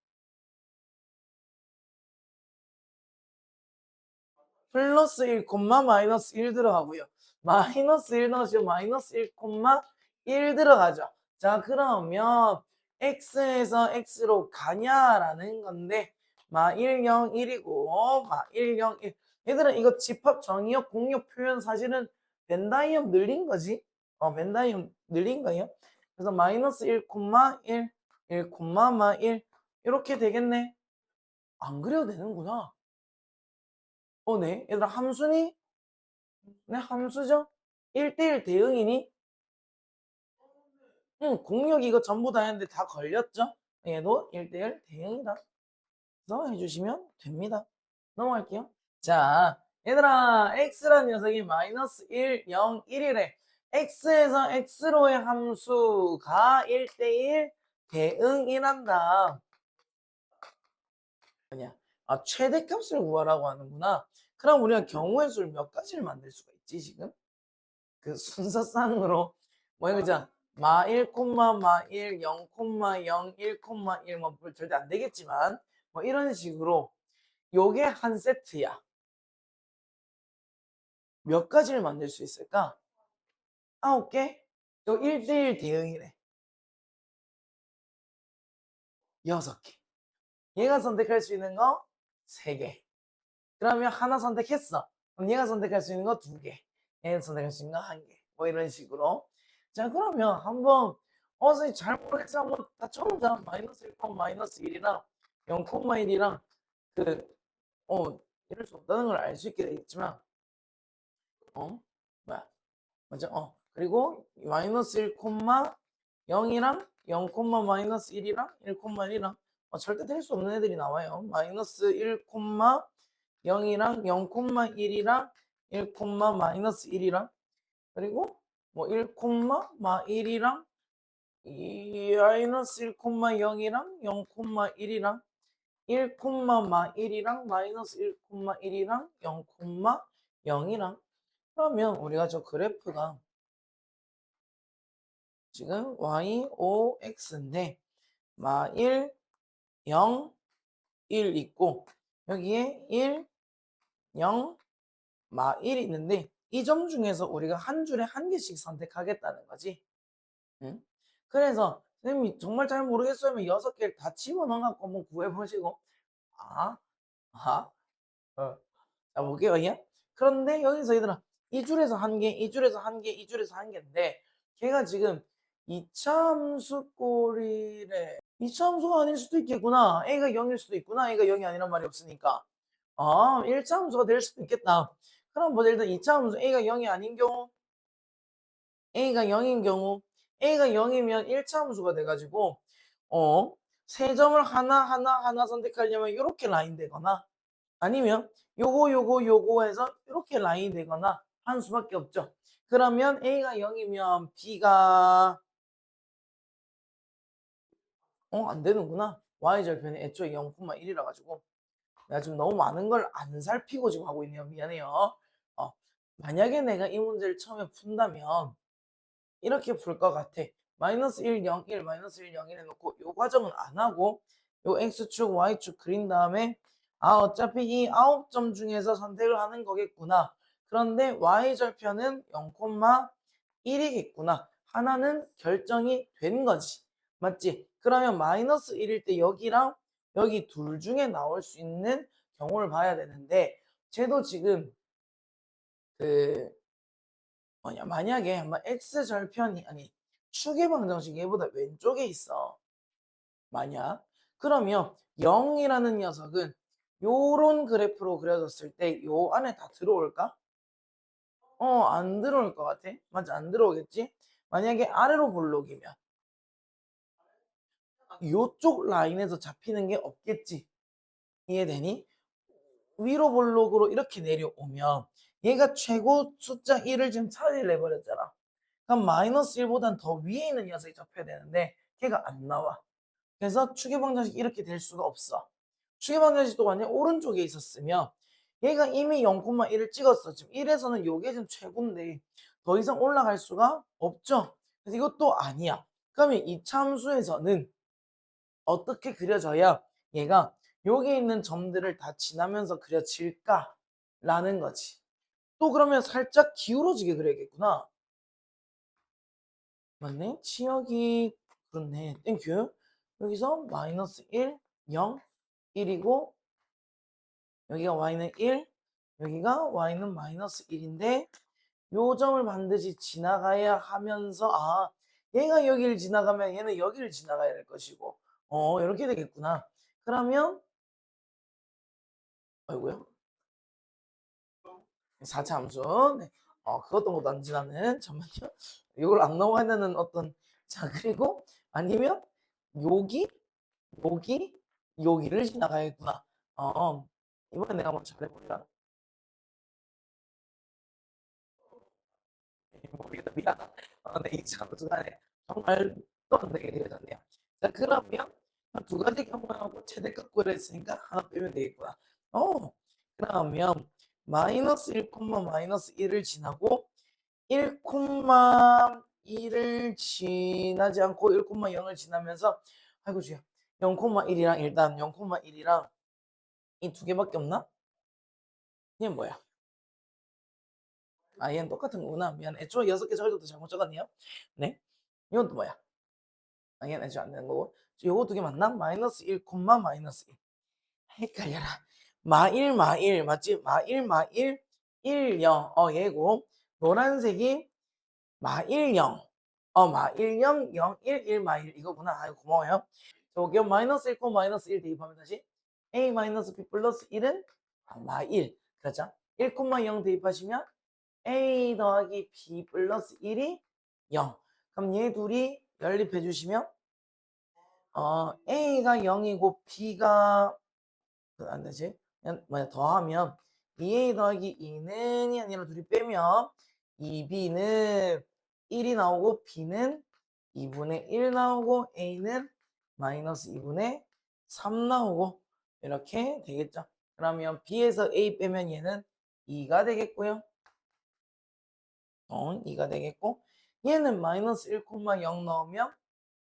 플러스 1, 마이너스 1 들어가고요. 마이너스 1 넣으시면 마이너스 1, 1 들어가죠. 자, 그러면 x에서 x로 가냐라는 건데 마 1, 0, 1이고 마 1, 0, 1. 얘들아 이거 집합 정의역 공역 표현 사실은 벤다이엄 늘린 거지. 벤다이엄 늘린 거예요. 그래서 마이너스 1, 1, 1, 마 1 이렇게 되겠네. 안 그려도 되는구나. 네. 얘들아 함수니? 네, 함수죠? 1대1 대응이니? 응, 공역 이거 전부 다 했는데 다 걸렸죠? 얘도 1대1 대응이다. 그래서 해주시면 됩니다. 넘어갈게요. 자, 얘들아 x라는 녀석이 마이너스 1, 0, 1이래. x에서 x로의 함수가 1대1 대응이란다. 뭐냐? 아, 최대값을 구하라고 하는구나. 그럼 우리가 경우의 수를 몇 가지를 만들 수가 있지 지금? 그 순서상으로 뭐 이거 자 마 1, 마 1, 0, 0, 1, 1, 뭐 절대 안 되겠지만 뭐 이런 식으로 요게 한 세트야. 몇 가지를 만들 수 있을까? 9개? 요 1대1 대응이래. 6개. 얘가 선택할 수 있는 거 3개. 그러면 하나 선택했어. 그럼 얘가 선택할 수 있는 거 2개. 얘가 선택할 수 있는 거 1개. 뭐 이런 식으로. 자, 그러면 한번 선생님 잘 모르겠어. 한번 다 쳐보자. 마이너스 1, 마이너스 1이랑 0, 1이랑 그, 이럴 수 없다는 걸 알 수 있게 되겠지만, 뭐야. 맞아. 그리고 마이너스 1, 0이랑 0, 마이너스 1이랑 1, 1이랑 절대 될 수 없는 애들이 나와요. 마이너스 1, 0이랑 0, 1이랑 1, 마이너스 1이랑 그리고 뭐 1, 마 1이랑 마이너스 1, 0이랑 0, 1이랑 1, 마 1이랑 마이너스 1, 1이랑 0, 0이랑 그러면 우리가 저 그래프가 지금 y, o, x인데 마 1, 0, 1 있고 여기에 1, 0, 마 1이 있는데 이 점 중에서 우리가 한 줄에 한 개씩 선택하겠다는 거지. 응? 그래서 선생님이 정말 잘 모르겠어요 하면 6개를 다 집어넣어갖고 한번 구해보시고 아, 아, 자 볼게요. 예? 그런데 여기서 얘들아 이 줄에서 한 개, 이 줄에서 한 개, 이 줄에서 한 개인데 걔가 지금 2차 함수 꼴이래. 2차 함수가 아닐 수도 있겠구나. a가 0일 수도 있구나. a가 0이 아니란 말이 없으니까. 1차 함수가 될 수도 있겠다. 그럼 뭐 일단 2차 함수 a가 0이 아닌 경우 a가 0인 경우 a가 0이면 1차 함수가 돼가지고 세 점을 하나 선택하려면 이렇게 라인 되거나 아니면 요거 해서 이렇게 라인 되거나 한 수밖에 없죠. 그러면 a가 0이면 b가 안 되는구나. y절편이 애초에 0,1이라 가지고 내가 지금 너무 많은 걸 안 살피고 지금 하고 있네요. 미안해요. 만약에 내가 이 문제를 처음에 푼다면 이렇게 풀 것 같아. 마이너스 1, 0, 1, 마이너스 1, 0, 1 해놓고 요 과정은 안 하고 요 x축, y축 그린 다음에 어차피 이 9점 중에서 선택을 하는 거겠구나. 그런데 y절편은 0,1이겠구나. 하나는 결정이 된 거지. 맞지? 그러면 마이너스 1일 때 여기랑 여기 둘 중에 나올 수 있는 경우를 봐야 되는데 쟤도 지금 그 만약에 한번 x절편이 아니 축의 방정식 얘보다 왼쪽에 있어. 만약 그러면 0이라는 녀석은 요런 그래프로 그려졌을 때 요 안에 다 들어올까? 안 들어올 것 같아. 맞지? 안 들어오겠지? 만약에 아래로 볼록이면 요쪽 라인에서 잡히는 게 없겠지. 이해되니? 위로 볼록으로 이렇게 내려오면 얘가 최고 숫자 1을 지금 차지를 해버렸잖아. 그럼 마이너스 1보단 더 위에 있는 녀석이 접혀야 되는데 걔가 안 나와. 그래서 추계방정식 이렇게 될 수가 없어. 추계방정식도 완전 오른쪽에 있었으면 얘가 이미 0,1을 찍었어. 지금 1에서는 요게 지금 최고인데 더 이상 올라갈 수가 없죠. 그래서 이것도 아니야. 그러면 이 참수에서는 어떻게 그려져야 얘가 여기 있는 점들을 다 지나면서 그려질까라는 거지. 또 그러면 살짝 기울어지게 그려야겠구나. 맞네. 치역이 그렇네. 땡큐. 여기서 마이너스 1, 0, 1이고 여기가 y는 1, 여기가 y는 마이너스 1인데 요 점을 반드시 지나가야 하면서 얘가 여기를 지나가면 얘는 여기를 지나가야 될 것이고 이렇게 되겠구나. 그러면 아이고요. 4차 함수. 네. 그것도 못 안 지나는 잠깐만요. 이걸 안 넘어가야 되는 어떤 자 그리고 아니면 여기 여기 여기를 지나가야겠구나. 이번에 내가 한번 잘해보리라. 모르겠다. 미안하다. 네, 이 장수간에 정말 또 안 되게 되어졌네요. 자, 그러면 한 두 가지 경우하고 최대값 구했으니까 하나 빼면 되겠구나. 그러면 마이너스 1, 마이너스 1을 지나고 1, 1을 지나지 않고 1, 0을 지나면서 아이고 주야 0,1이랑 일단 0,1이랑 이 두 개밖에 없나? 얘는 뭐야? 얘는 똑같은 거구나. 미안. 애초에 6개 절도도 잘못 적었네요. 네. 이건 또 뭐야? 얘는 애초에 안 되는 거고. 요거 두 개 맞나? 마이너스 1, 마이너스 1. 헷갈려라. 마일, 맞지? 마일, 1, 0. 얘고. 노란색이 마일, 0. 마일, 0, 0, 1, 1, 마일. 이거구나. 아유, 고마워요. 저기요, 마이너스 1, 마이너스 1 대입하면 다시 a 마이너스 b 플러스 1은 마일. 그렇죠? 1, 0 대입하시면 a 더하기 b 플러스 1이 0. 그럼 얘 둘이 연립해 주시면 a가 0이고 b가 안 되지? 뭐야 더하면 2a 더하기 2는이 아니라 둘이 빼면 2b는 1이 나오고 b는 2분의 1 나오고 a는 마이너스 2분의 3 나오고 이렇게 되겠죠. 그러면 b에서 a 빼면 얘는 2가 되겠고요. 2가 되겠고 얘는 마이너스 1,0 넣으면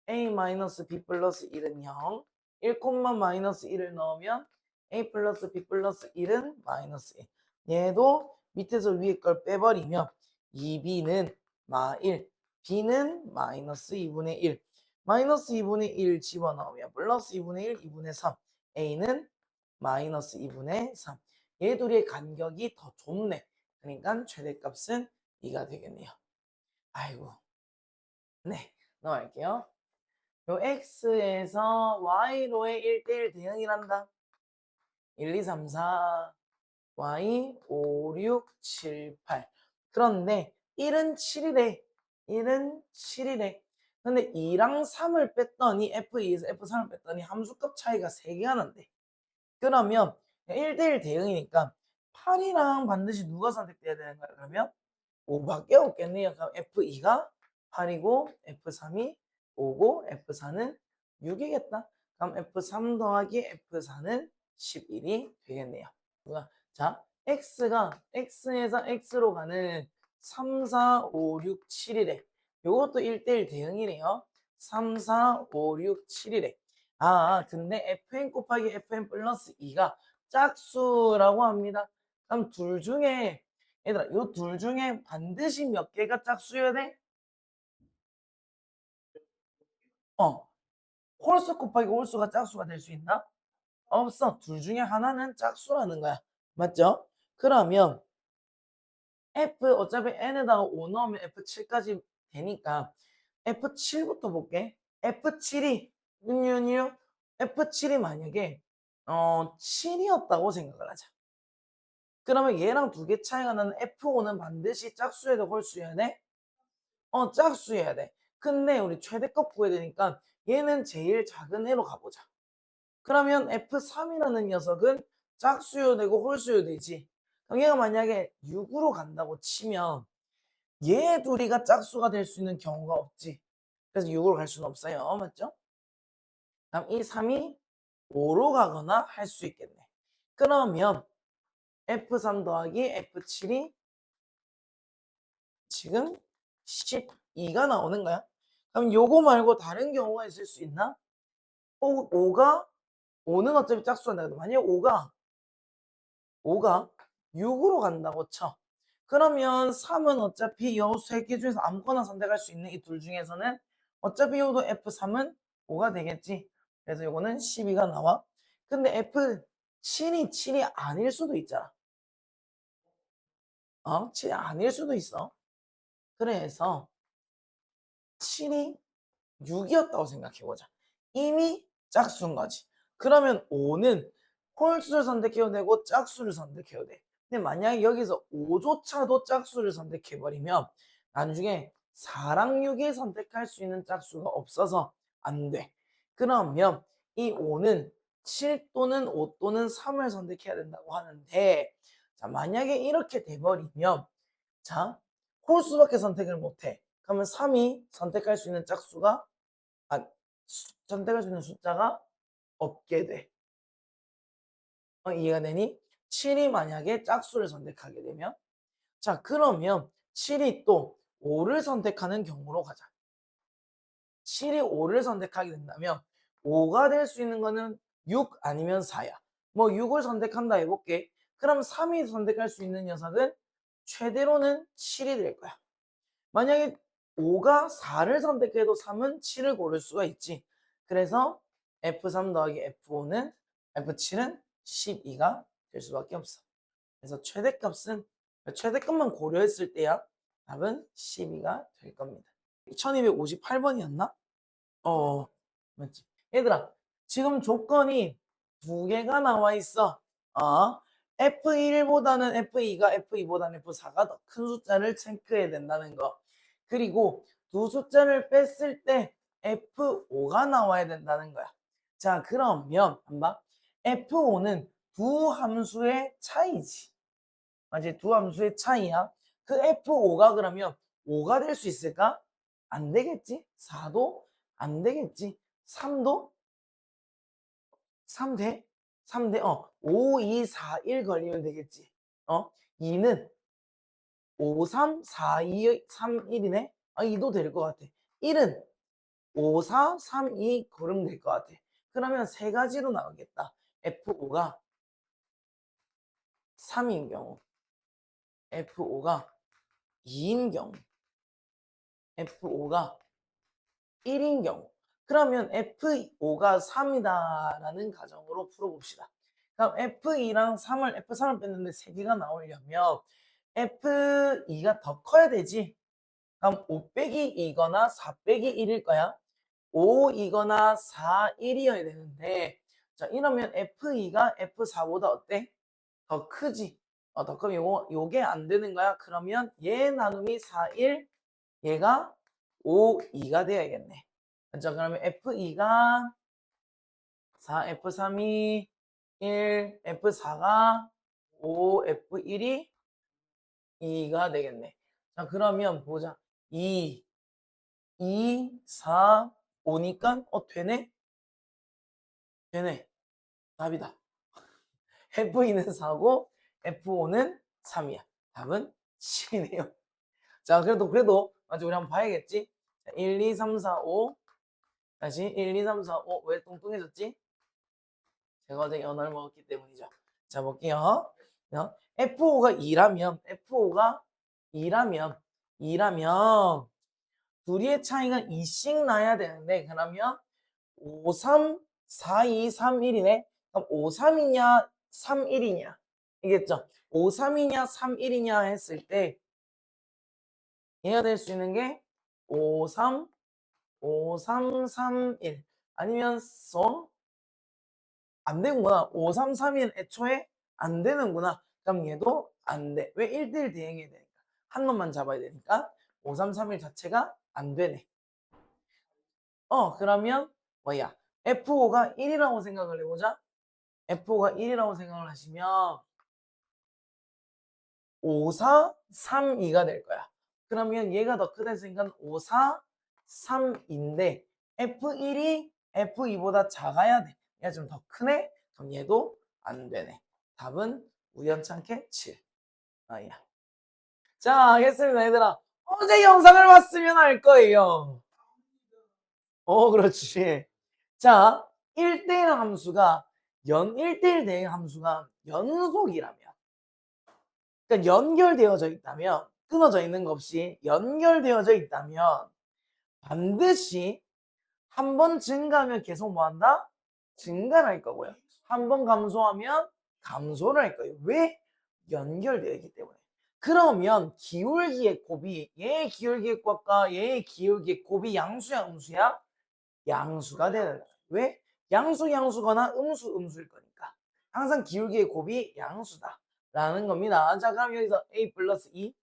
a 마이너스 b 플러스 1은 0 1, 마이너스 1을 넣으면 a 플러스 b 플러스 1은 마이너스 1 얘도 밑에서 위에 걸 빼버리면 2b는 마1 b는 마이너스 2분의 1 마이너스 2분의 1 집어넣으면 플러스 2분의 1 2분의 3 a는 마이너스 2분의 3 얘 둘의 간격이 더 좁네. 그러니까 최대값은 2가 되겠네요. 아이고. 네, 넘어갈게요. 요 x에서 y로의 1대1 대응이란다. 1, 2, 3, 4, y, 5, 6, 7, 8. 그런데 1은 7이래. 1은 7이래. 근데 2랑 3을 뺐더니 f2에서 f3을 뺐더니 함수값 차이가 3개가 난대. 그러면 1대1 대응이니까 8이랑 반드시 누가 선택돼야 되는 거야? 그러면 5밖에 없겠네요. 그럼 F2가 8이고 F3이 5고 F4는 6이겠다. 그럼 F3 더하기 F4는 11이 되겠네요. 자, X에서 X로 가는 3, 4, 5, 6, 7이래. 요것도 1대1 대응이래요. 3, 4, 5, 6, 7이래. 근데 fn 곱하기 fn 플러스 2가 짝수라고 합니다. 그럼 둘 중에 얘들아 요 둘 중에 반드시 몇 개가 짝수여야 돼? 홀수 곱하기 홀수가 짝수가 될 수 있나? 없어. 둘 중에 하나는 짝수라는 거야. 맞죠? 그러면 f 어차피 n에다가 5 넣으면 f7까지 되니까 f7부터 볼게. f7이 뉴뉴 f7이 만약에 7이었다고 생각을 하자. 그러면 얘랑 두 개 차이가 나는 f5는 반드시 짝수여야 돼, 홀수여야 돼? 짝수여야 돼. 근데 우리 최대값 구해야 되니까 얘는 제일 작은 애로 가보자. 그러면 F3이라는 녀석은 짝수여도 되고 홀수여도 되지. 그럼 얘가 만약에 6으로 간다고 치면 얘 둘이가 짝수가 될 수 있는 경우가 없지. 그래서 6으로 갈 수는 없어요. 맞죠? 그럼 이 3이 5로 가거나 할 수 있겠네. 그러면 F3 더하기 F7이 지금 12가 나오는 거야. 그럼 요거 말고 다른 경우가 있을 수 있나? 5는 어차피 짝수가 나거든. 만약에 5가 6으로 간다고 쳐. 그러면 3은 어차피 요 세 개 중에서 아무거나 선택할 수 있는 이 둘 중에서는 어차피 요도 F3은 5가 되겠지. 그래서 요거는 12가 나와. 근데 F7이 7이 아닐 수도 있잖아. 7이 아닐 수도 있어. 그래서 7이 6이었다고 생각해보자. 이미 짝수인 거지. 그러면 5는 홀수를 선택해도 되고 짝수를 선택해도 돼. 근데 만약에 여기서 5조차도 짝수를 선택해버리면 나중에 4랑 6이 선택할 수 있는 짝수가 없어서 안 돼. 그러면 이 5는 7 또는 5 또는 3을 선택해야 된다고 하는데, 자, 만약에 이렇게 돼버리면, 자, 홀수밖에 선택을 못해. 그러면 3이 선택할 수 있는 짝수가 선택할 수 있는 숫자가 없게 돼. 이해가 되니? 7이 만약에 짝수를 선택하게 되면, 자, 그러면 7이 또 5를 선택하는 경우로 가자. 7이 5를 선택하게 된다면 5가 될 수 있는 거는 6 아니면 4야. 뭐 6을 선택한다 해볼게. 그럼 3이 선택할 수 있는 녀석은 최대로는 7이 될 거야. 만약에 5가 4를 선택해도 3은 7을 고를 수가 있지. 그래서 F3 더하기 F5는 F7은 12가 될 수밖에 없어. 그래서 최대값만 고려했을 때야 답은 12가 될 겁니다. 1258번이었나? 맞지. 얘들아, 지금 조건이 두 개가 나와 있어. F1보다는 F2가 F2보다는 F4가 더 큰 숫자를 체크해야 된다는 거. 그리고 두 숫자를 뺐을 때 F5가 나와야 된다는 거야. 자, 그러면 한번 F5는 두 함수의 차이지. 맞지? 두 함수의 차이야. 그 F5가 그러면 5가 될 수 있을까? 안 되겠지? 4도 안 되겠지? 3도 3 돼? 3 돼? 5, 2, 4, 1 걸리면 되겠지. 2는 5, 3, 4, 2, 3, 1이네? 2도 될 것 같아. 1은 5, 4, 3, 2 걸으면 될 것 같아. 그러면 세 가지로 나오겠다. F5가 3인 경우, F5가 2인 경우, F5가 1인 경우. 그러면 F5가 3이다라는 가정으로 풀어봅시다. 그럼 F2랑 3을, F3을 뺐는데 3개가 나오려면 F2가 더 커야 되지. 그럼 5 빼기 2거나 4 빼기 1일 거야. 5이거나 4, 1이어야 되는데, 자, 이러면 F2가 F4보다 어때? 더 크지? 더 크면 요게 안 되는 거야. 그러면 얘 나눔이 4, 1, 얘가 5, 2가 되어야겠네. 자, 그러면 F2가 4, F3이 1, F4가 5, F1이 2가 되겠네. 자, 그러면 보자. 2, 4, 5니까 되네? 되네. 답이다. F2는 4고 F5는 3이야. 답은 7이네요. 자, 그래도 맞지? 우리 한번 봐야겠지? 자, 1, 2, 3, 4, 5. 다시 1, 2, 3, 4, 5. 왜 뚱뚱해졌지? 제가 어제 연어를 먹었기 때문이죠. 자, 볼게요. F5가 2라면 둘이의 차이가 2씩 나야 되는데, 그러면 5, 3, 4, 2, 3, 1이네. 그럼 5, 3이냐 3, 1이냐 이겠죠? 5, 3이냐 3, 1이냐 했을 때 얘가 될 수 있는 게 5, 3, 5, 3, 3, 1 아니면 안 되는구나. 5, 3, 3은 애초에 안 되는구나. 그럼 얘도 안 돼. 왜? 1대1 대응해야 되니까. 한 놈만 잡아야 되니까 5, 3, 3, 1 자체가 안 되네. 그러면 뭐야? F5가 1이라고 생각을 해보자. F가 1이라고 생각을 하시면 5, 4, 3, 2가 될 거야. 그러면 얘가 더 크다 했으니까 5, 4, 3인데 F1이 F2보다 작아야 돼. 얘가 좀 더 크네? 그럼 얘도 안 되네. 답은 우연찮게 7. 아야. 자, 알겠습니다, 얘들아. 어제 영상을 봤으면 알 거예요. 그렇지. 자, 1대1 함수가 1대1 대응 함수가 연속이라면, 그러니까 연결되어져 있다면, 끊어져 있는 것 없이 연결되어져 있다면 반드시 한 번 증가하면 계속 뭐 한다? 증가를 할 거고요. 한 번 감소하면 감소를 할 거예요. 왜? 연결되어 있기 때문에. 그러면 기울기의 곱이 얘의 기울기의 곱과 얘의 기울기의 곱이 양수야, 음수야? 양수가 되는 거야. 왜? 양수거나 음수일 거니까. 항상 기울기의 곱이 양수다. 라는 겁니다. 자, 그럼 여기서 a 플러스 2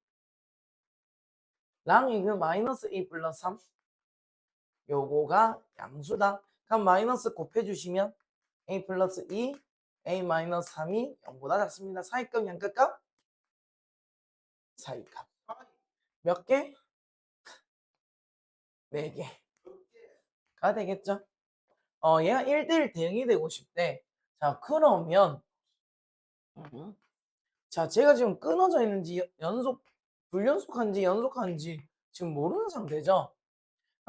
랑 이그 마이너스 a 플러스 3 요거가 양수다. 그럼 마이너스 곱해주시면 a 플러스 2 a 마이너스 3이 0보다 작습니다. 사이값 양값값? 사이값. 몇 개? 4개가 되겠죠? 얘가 1대1 대응이 되고 싶대. 자, 그러면 자, 제가 지금 끊어져 있는지 불연속한지 연속한지 지금 모르는 상태죠?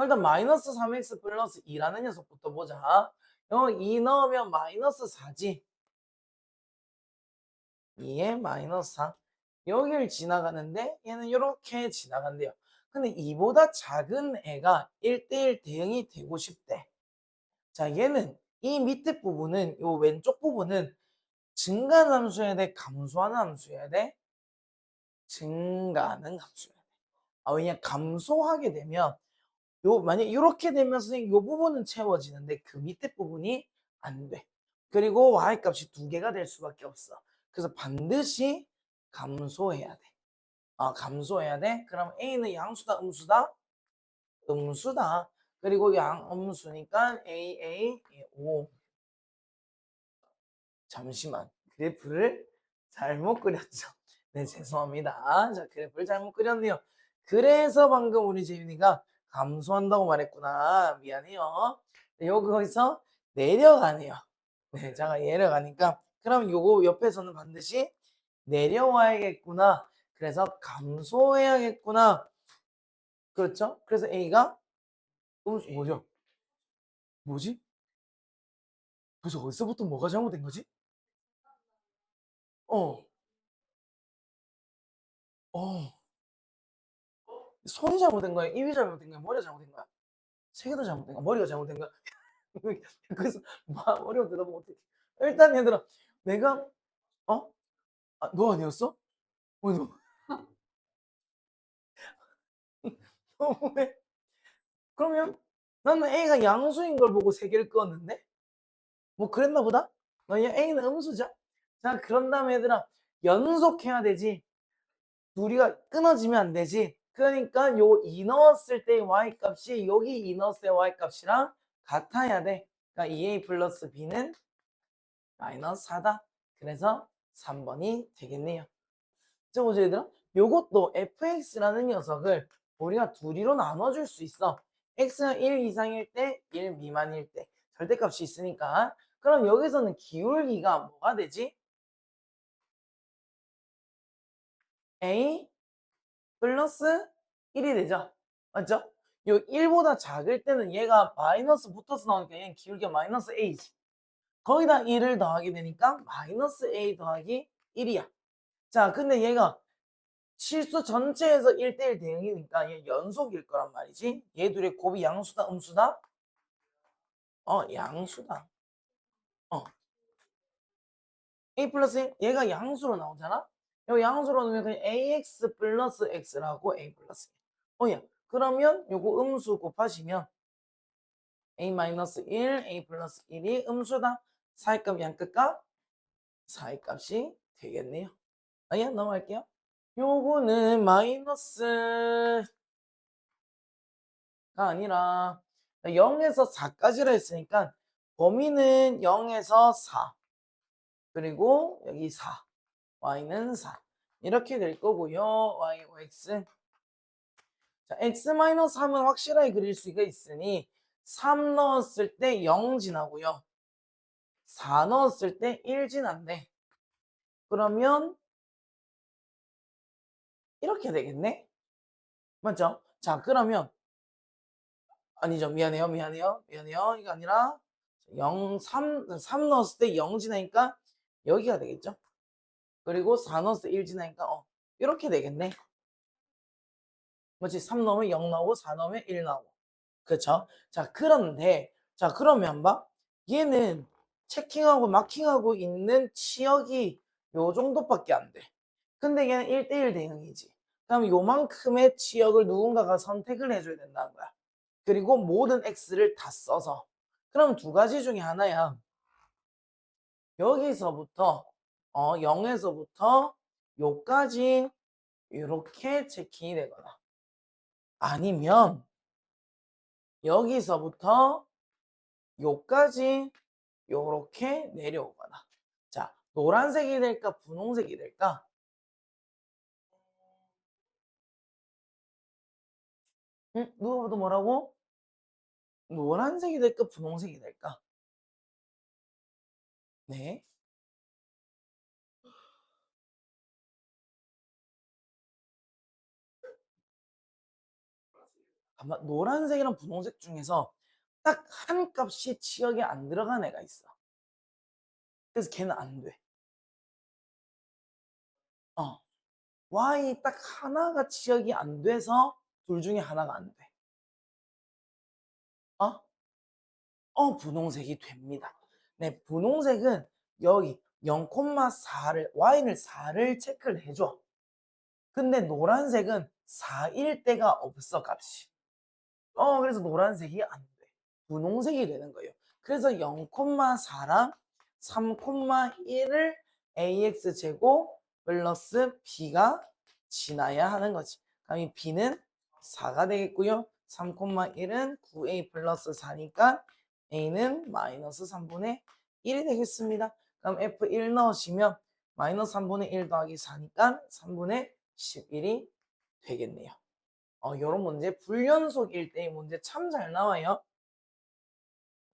일단 마이너스 3x 플러스 2라는 녀석부터 보자. 2 넣으면 마이너스 4지. 2에 마이너스 4. 여기를 지나가는데 얘는 이렇게 지나간대요. 근데 2보다 작은 애가 1대1 대응이 되고 싶대. 자, 얘는 이 밑에 부분은 요 왼쪽 부분은 증가하는 함수여야 돼? 감소하는 함수여야 돼? 증가하는 함수여야 돼. 왜냐 감소하게 되면 만약 이렇게 되면 선생님 요 부분은 채워지는데 그 밑에 부분이 안 돼. 그리고 y값이 2개가 될 수밖에 없어. 그래서 반드시 감소해야 돼. 감소해야 돼? 그럼 a는 양수다, 음수다? 음수다. 그리고 양음수니까 a 5. 잠시만. 그래프를 잘못 그렸죠. 네, 죄송합니다. 자, 그래프를 잘못 그렸네요. 그래서 방금 우리 재윤이가 감소한다고 말했구나. 미안해요. 네, 거기서 내려가네요. 네, 자가 내려가니까 그럼 요거 옆에서는 반드시 내려와야겠구나. 그래서 감소해야겠구나. 그렇죠? 그래서 A가 뭐죠? 뭐지? 그래서 어디서부터 뭐가 잘못된 거지? 어, 어. 손이 잘못된 거야? 입이 잘못된 거야? 머리가 잘못된 거야? 세 개 다 잘못된 거야? 머리가 잘못된 거야? 그래서 어려워 대답하면 어떡해. 일단 얘들아 내가 어? 너 아니었어? 너 너무해. 그러면 나는 A가 양수인 걸 보고 세 개를 끄었는데 뭐 그랬나 보다? 그냥 A는 음수자. 자 그런 다음에 얘들아 연속해야 되지. 둘이가 끊어지면 안 되지. 그러니까 요 2 넣었을 때 y값이 여기 2 넣었을 때 y값이랑 같아야 돼. 그러니까 2a 플러스 b는 마이너스 4다. 그래서 3번이 되겠네요. 자, 보자 얘들아. 요것도 fx라는 녀석을 우리가 둘이로 나눠줄 수 있어. x가 1 이상일 때, 1 미만일 때 절대값이 있으니까. 그럼 여기서는 기울기가 뭐가 되지? a 플러스 1이 되죠. 맞죠? 요 1보다 작을 때는 얘가 마이너스 붙어서 나오니까 얘는 기울기가 마이너스 a지. 거기다 1을 더하게 되니까 마이너스 a 더하기 1이야. 자, 근데 얘가 실수 전체에서 1대1 대응이니까 얘 연속일 거란 말이지. 얘 둘의 곱이 양수다, 음수다? 양수다. a 플러스 1, 얘가 양수로 나오잖아? 요 양수로 넣으면 그냥 ax 플러스 x라고 a 플러스 1. 야, 그러면 요거 음수 곱하시면 a 마이너스 1, a 플러스 1이 음수다. 사이값 양끝값? 사이값이 되겠네요. 예, 넘어갈게요. 요거는 마이너스가 아니라 0에서 4까지라 했으니까 범위는 0에서 4. 그리고 여기 4. y는 4. 이렇게 될 거고요. y, x. 자, x-3은 확실하게 그릴 수가 있으니 3 넣었을 때 0 지나고요. 4 넣었을 때 1 지난대. 그러면 이렇게 되겠네? 맞죠? 자, 그러면 아니죠. 미안해요. 이거 아니라 3 넣었을 때 0 지나니까 여기가 되겠죠? 그리고 4 넣었을 때 1 지나니까 이렇게 되겠네. 맞지? 3 넣으면 0 나오고 4 넣으면 1 나오고. 그렇죠? 자, 그런데 자, 그러면 봐. 얘는 체킹하고 마킹하고 있는 치역이 요 정도밖에 안 돼. 근데 얘는 1대1 대응이지. 그럼 요만큼의 치역을 누군가가 선택을 해줘야 된다는 거야. 그리고 모든 x를 다 써서. 그럼 두 가지 중에 하나야. 여기서부터 0에서부터 요까지 이렇게 체킹이 되거나 아니면 여기서부터 요까지 요렇게 내려오거나. 자, 노란색이 될까 분홍색이 될까? 응? 누가 봐도 뭐라고? 노란색이 될까 분홍색이 될까? 네. 아마 노란색이랑 분홍색 중에서 딱 한 값이 치역에 안 들어간 애가 있어. 그래서 걔는 안 돼. Y 딱 하나가 치역이 안 돼서 둘 중에 하나가 안 돼. 분홍색이 됩니다. 네, 분홍색은 여기 0,4를 Y를 4를 체크를 해줘. 근데 노란색은 4일 때가 없어 값이. 그래서 노란색이 안 돼. 분홍색이 되는 거예요. 그래서 0,4랑 3,1을 ax 제곱 플러스 b가 지나야 하는 거지. 그럼 이 b는 4가 되겠고요. 3,1은 9a 플러스 4니까 a는 마이너스 3분의 1이 되겠습니다. 그럼 f1 넣으시면 마이너스 3분의 1 더하기 4니까 3분의 11이 되겠네요. 요런 문제 불연속일 때의 문제 참 잘 나와요.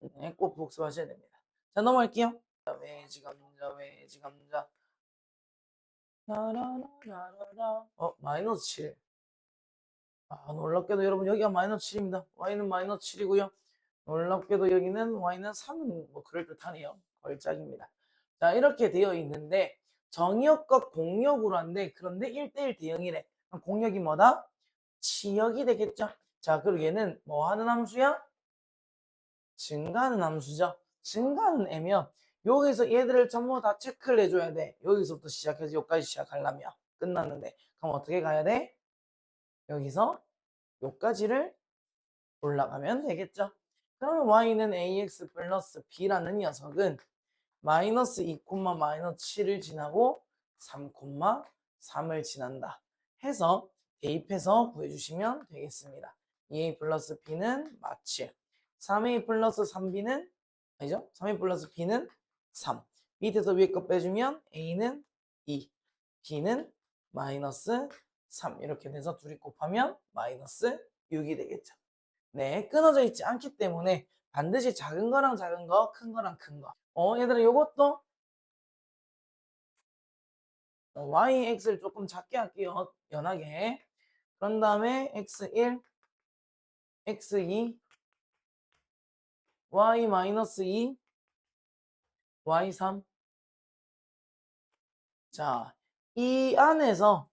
네, 꼭 복습하셔야 됩니다. 자, 넘어갈게요. 외지 감자, 외지 감자. 라라라라라. 마이너스 7. 놀랍게도 여러분 여기가 마이너스 7입니다. y는 마이너스 7이고요. 놀랍게도 여기는 y는 3은 뭐 그럴듯하네요. 걸작입니다. 자, 이렇게 되어 있는데 정역과 공역으로 한데 그런데 1대1 대응이래. 그럼 공역이 뭐다? 치역이 되겠죠. 자, 그리고 얘는 뭐 하는 함수야? 증가하는 함수죠. 증가하는 애면 여기서 얘들을 전부 다 체크를 해줘야 돼. 여기서부터 시작해서 여기까지 시작하려면 끝났는데 그럼 어떻게 가야 돼? 여기서 여기까지를 올라가면 되겠죠. 그러면 y는 ax 플러스 b라는 녀석은 마이너스 2, 마이너스 7을 지나고 3, 3을 지난다. 해서 대입해서 구해주시면 되겠습니다. 2a 플러스 b는 마칠 3a 플러스 3b는 아니죠? 3a 플러스 b는 3. 밑에서 위에 거 빼주면 a는 2, b는 마이너스 3 이렇게 돼서 둘이 곱하면 마이너스 6이 되겠죠. 네, 끊어져 있지 않기 때문에 반드시 작은 거랑 작은 거, 큰 거랑 큰 거. 얘들아 요것도 y, x를 조금 작게 할게요. 연하게. 그런 다음에 x1, x2, y-2, y3. 자, 이 안에서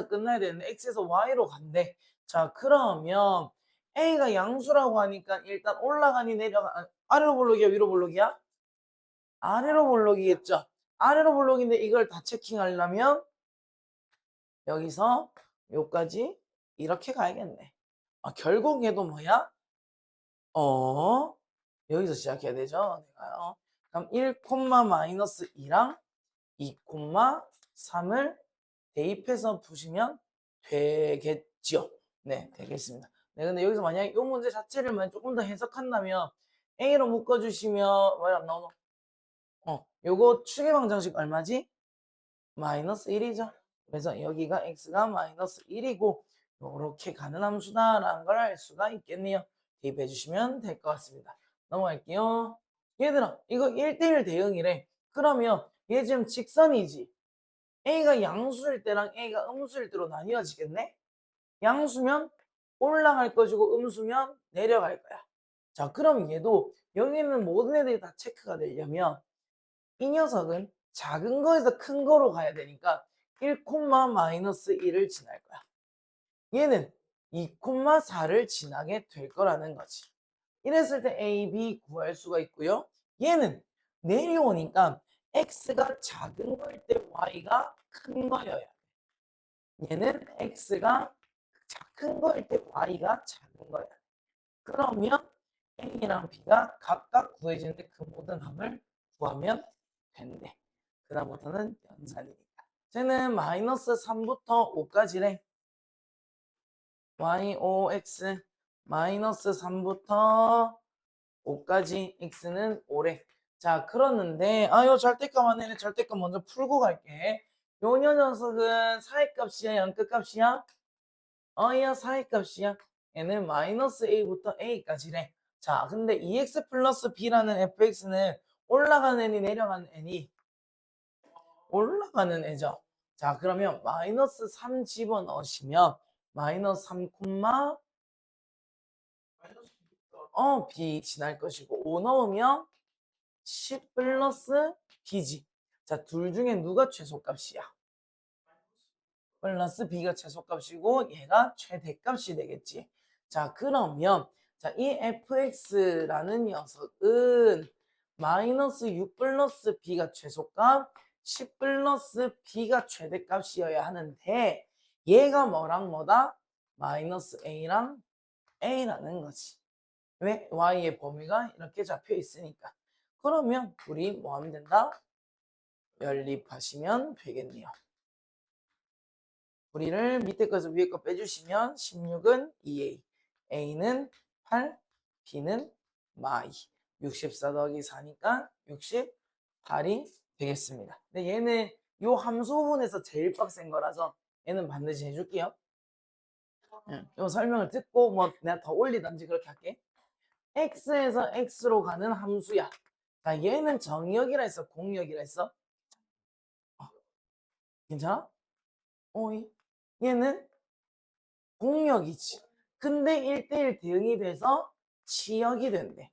끝나야 되는데 x에서 y로 간대. 자, 그러면 a가 양수라고 하니까 일단 올라가니 내려가 아래로 볼록이야, 위로 볼록이야? 아래로 볼록이겠죠. 아래로 볼록인데 이걸 다 체킹하려면 여기서 요까지 이렇게 가야겠네. 결국 얘도 뭐야? 여기서 시작해야 되죠. 내가요. 그럼 1, 마이너스 2랑 2, 3을 대입해서 푸시면 되겠죠. 네, 되겠습니다. 네, 근데 여기서 만약에 이 문제 자체를 조금 더 해석한다면 A로 묶어주시면 왜 안 나오노? 요거 추계 방정식 얼마지? 마이너스 1이죠. 그래서 여기가 x가 마이너스 1이고 요렇게 가는 함수다라는 걸 알 수가 있겠네요. 대입해 주시면 될 것 같습니다. 넘어갈게요. 얘들아 이거 1대1 대응이래. 그러면 얘 지금 직선이지. A가 양수일 때랑 A가 음수일 때로 나뉘어지겠네? 양수면 올라갈 것이고 음수면 내려갈 거야. 자, 그럼 얘도 여기 있는 모든 애들이 다 체크가 되려면 이 녀석은 작은 거에서 큰 거로 가야 되니까 1, 마이너스 1을 지날 거야. 얘는 2, 4를 지나게 될 거라는 거지. 이랬을 때 A, B 구할 수가 있고요. 얘는 내려오니까 X가 작은 거일 때 Y가 큰 거여야 돼. 얘는 X가 큰 거일 때 Y가 작은 거야. 그러면 A랑 B가 각각 구해지는데 그 모든 합을 구하면 된대. 그 다음부터는 연산이니까. 쟤는 마이너스 3부터 5까지래. Y, O, X 마이너스 3부터 5까지 X는 5래. 자, 그러는데 요 절대값 안에 절대값 먼저 풀고 갈게. 요 녀석은 사이값이야, 양끝값이야? 야, 사이값이야. 얘는 마이너스 A부터 A까지래. 자, 근데 2x 플러스 B라는 fx는 올라가는 애니 내려가는 애니? 올라가는 애죠. 자, 그러면 마이너스 3 집어넣으시면 마이너스 3, B 지날 것이고 5 넣으면 10 플러스 B지. 자, 둘 중에 누가 최소값이야? 플러스 B가 최소값이고 얘가 최대값이 되겠지. 자, 그러면 자, 이 fx라는 녀석은 마이너스 6 플러스 B가 최소값, 10 플러스 B가 최대값이어야 하는데 얘가 뭐랑 뭐다? 마이너스 A랑 A라는 거지. 왜? Y의 범위가 이렇게 잡혀 있으니까. 그러면 우리 뭐 하면 된다? 연립하시면 되겠네요. 우리를 밑에 거에서 위에 거 빼주시면 16은 2A, A는 8, B는 마이. 64 더하기 4니까 68이 되겠습니다. 근데 얘는 요 함수 부분에서 제일 빡센 거라서 얘는 반드시 해줄게요. 요 설명을 듣고 뭐 내가 더 올리든지 그렇게 할게. X에서 X로 가는 함수야. 자, 얘는 정의역이라 했어? 공역이라 했어? 괜찮아? 얘는 공역이지. 근데 1대1 대응이 돼서 치역이 된대.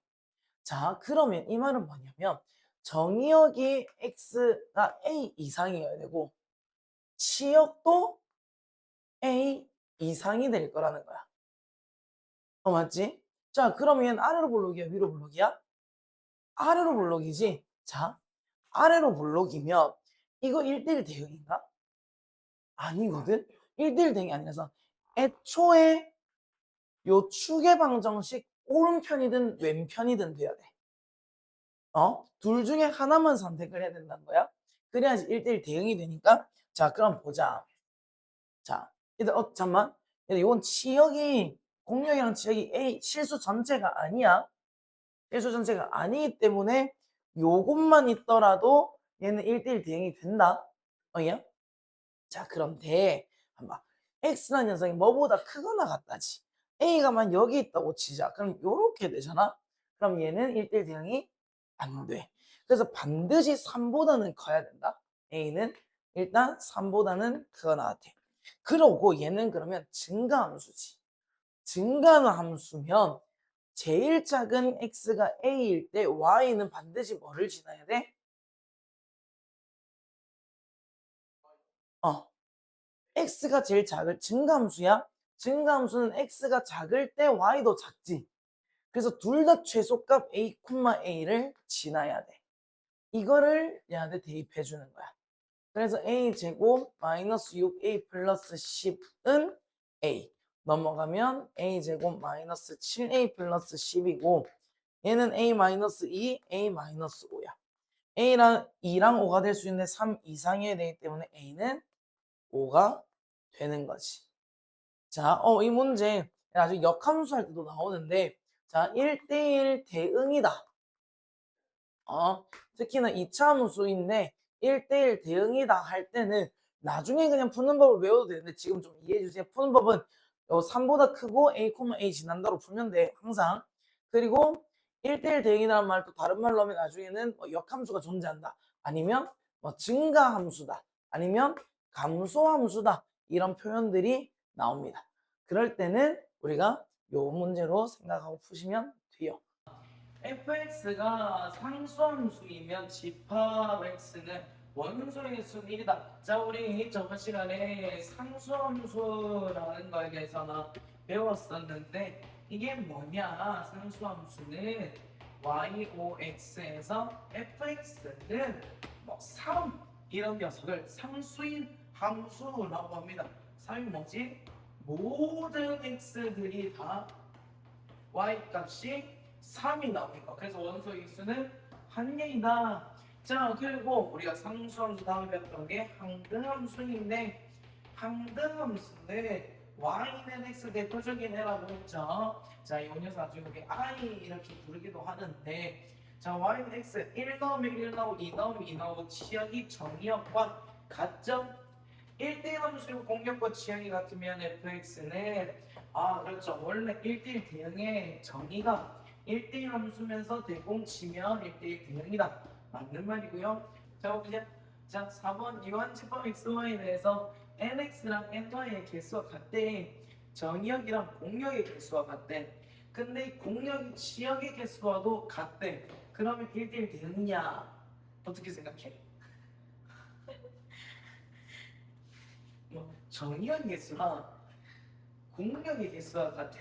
자, 그러면 이 말은 뭐냐면 정의역이 X가 A 이상이어야 되고 치역도 A 이상이 될 거라는 거야. 맞지? 자, 그러면 아래로 볼록이야, 위로 볼록이야? 아래로 볼록이지. 자, 아래로 볼록이면 이거 1대1 대응인가? 아니거든? 1대1 대응이 아니라서 애초에 요 추계 방정식 오른편이든 왼편이든 돼야 돼. 둘 중에 하나만 선택을 해야 된다는 거야. 그래야지 1대1 대응이 되니까. 자, 그럼 보자. 자, 일단 잠만. 이건 치역이 공역이랑 치역이 A 실수 전체가 아니야. 실수 전체가 아니기 때문에 요것만 있더라도 얘는 1대1 대응이 된다. 야? 자, 그럼 돼. 한번 X라는 녀석이 뭐보다 크거나 같다지. A가만 여기 있다고 치자. 그럼 요렇게 되잖아. 그럼 얘는 1대1 대응이 안 돼. 그래서 반드시 3보다는 커야 된다. A는 일단 3보다는 크거나 같아. 그러고 얘는 그러면 증가함수지. 증가함수면 제일 작은 X가 A일 때 Y는 반드시 뭐를 지나야 돼? X가 제일 작을 증가함수야. 증가함수는 X가 작을 때 Y도 작지. 그래서 둘 다 최소값 A, A를 지나야 돼. 이거를 얘한테 대입해 주는 거야. 그래서 A 제곱 마이너스 6A 플러스 10은 A. 넘어가면 A 제곱 마이너스 7A 플러스 10이고 얘는 A 마이너스 2, A 마이너스 5야. A랑 2랑 5가 될 수 있는데 3 이상이어야 되기 때문에 A는 5가 되는 거지. 자, 이 문제 아주 역함수 할 때도 나오는데 자, 1대1 대응이다. 특히나 2차 함수인데 1대1 대응이다 할 때는 나중에 그냥 푸는 법을 외워도 되는데 지금 좀 이해해 주세요. 푸는 법은 3보다 크고 a, a 지난다로 풀면 돼. 항상. 그리고 1대1 대응이라는 말도 다른 말로 하면 나중에는 역함수가 존재한다. 아니면 증가함수다. 아니면 감소함수다. 이런 표현들이 나옵니다. 그럴 때는 우리가 요 문제로 생각하고 푸시면 돼요. fx가 상수함수이면 집합 x는 원소의 수는 1이다. 자, 우리 저번 시간에 상수함수라는 거에 대해서는 배웠었는데 이게 뭐냐? 상수함수는 yox에서 fx는 3 이런 녀석을 상수인 함수라고 합니다. 3이 뭐지? 모든 x들이 다 y 값이 3이 나옵니다. 그래서 원소의 수는 한 개이다. 자, 그리고 우리가 상수함수 다음에 배웠던 게 항등함수인데 항등함수는 y는 x 대표적인 애라고 했죠. 자, 이 녀석 나중에 우리 i 이렇게 부르기도 하는데 자, y는 x 1 넣으면 1 나오고 2 넣으면 2 나오고 치역이 정의역과 같죠? 1대1 함수이고 공역과 치역이 같으면 fx는 그렇죠. 원래 1대1 대응의 정의가 1대1 함수면서 대공치면 1대1 대응이다. 맞는 말이고요. 자, 보자. 자, 4번 이완집합 xy에 대해서 nx랑 ny의 개수가 같대. 정의역이랑 공역의 개수가 같대. 근데 이 공역이 치역의 개수와도 같대. 그러면 1대1 대응이냐? 어떻게 생각해? 정의역 개수랑 공역의 개수가 같아.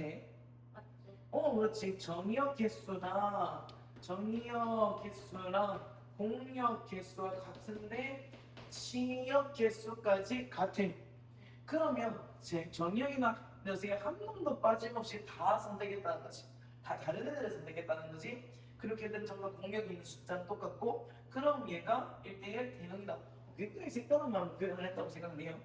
그렇지. 정의역 개수랑 공역 개수가 같은데 치역 개수까지 같아. 그러면 제 정의역이나 녀석이 한 놈도 빠짐없이 다 선택했다는 거지. 다 다른 애들을 선택했다는 거지. 그렇게 된 정말 공역이 있는 숫자는 똑같고 그럼 얘가 1대1 대응이다. 굉장히 색다른 말로 표현을 했다고 생각해요.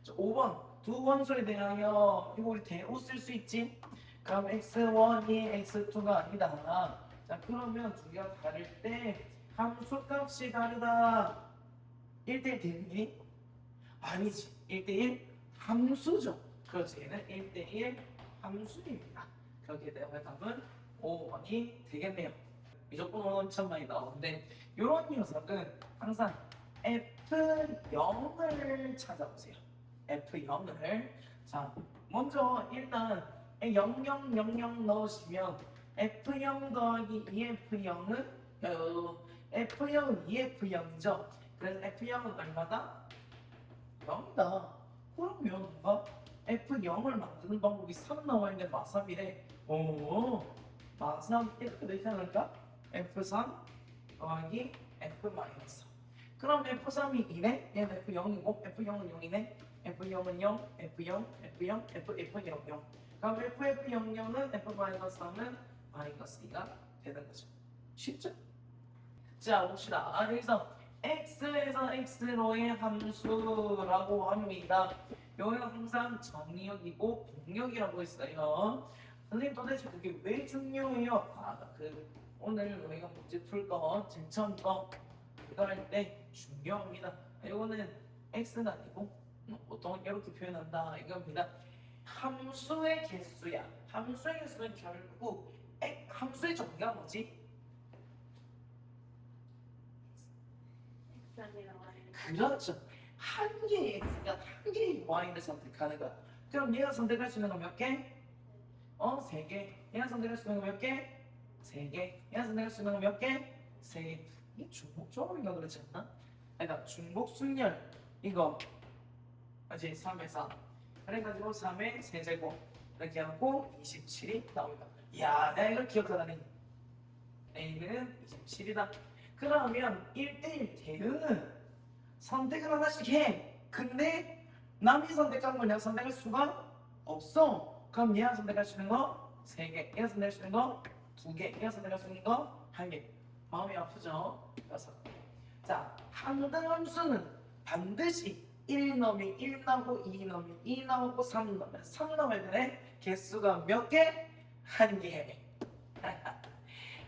5번 두 원소에 대하여 이거 우리 대우 쓸 수 있지? 그럼 x1이 x2가 아니다. 자, 그러면 두 개가 다를 때 함수값이 다르다. 1대1 대응이? 아니지. 1대1 함수죠. 그렇지. 얘는 1대1 함수입니다. 그렇게 되면 답은 5번이 되겠네요. 무조건 엄청 많이 나오는데 이런 녀석은 항상 F0을 찾아보세요. F0을. 자, 먼저 일단 0000 넣으시면 F0 더하기 2F0은 F0은 2F0이죠. 그래서 F0은 얼마다? 0이다. 그러면 뭔가 F0을 만드는 방법이 3 나와 있는 마3이래. 마3 이렇게 되지 않을까? F3 더하기 F-3. 그럼 F3이 2네? 얘는 F0이고 F0은 0이네? F0은 0, F0, F0, F0, 0. 그럼 F00은 F-3은 -2가 되는 거죠. 쉽죠? 자, 봅시다. 그래서 x에서 x로의 함수라고 합니다. 여기가 항상 정의역이고 공역이라고 했어요. 선생님 도대체 그게 왜 중요해요? 오늘 우리가 문제 풀 거, 증천 거 이거 할 때 중요합니다. 이거는 x가 아니고 보통 이렇게 표현한다 이겁니다. 함수의 개수야. 함수의 개수는 결국 함수의 정의가 뭐지? 그렇죠. 한 개의 x가 한 개의 y를 선택하는 거야. 그럼 얘가 선택할 수 있는 건 몇 개? 3개. 얘가 선택할 수 있는 건 몇 개? 3개. 얘가 선택할 수 있는 건 몇 개? 3개. 이게 중복 조합인가 그렇지 않나? 그러니까 중복 순열 이거 이제 3에 4. 그래가지고 3의 세제곱 이렇게 하고 27이 나옵니다. 이야, 내가 이걸 기억하다니. A는 27이다. 그러면 1대1 대응은 선택을 하나씩 해. 근데 남이 선택한 걸 내가 선택할 수가 없어. 그럼 얘가 선택할 수 있는 거 3개, 얘가 선택할 수 있는 거 2개, 얘가 선택할 수 있는 거 1개. 마음이 아프죠? 6. 자, 항등함수는 반드시 1 넣으면 1 나오고 2 넣으면 2 나오고 3 넣으면 3 나와야 되네. 개수가 몇 개? 1개.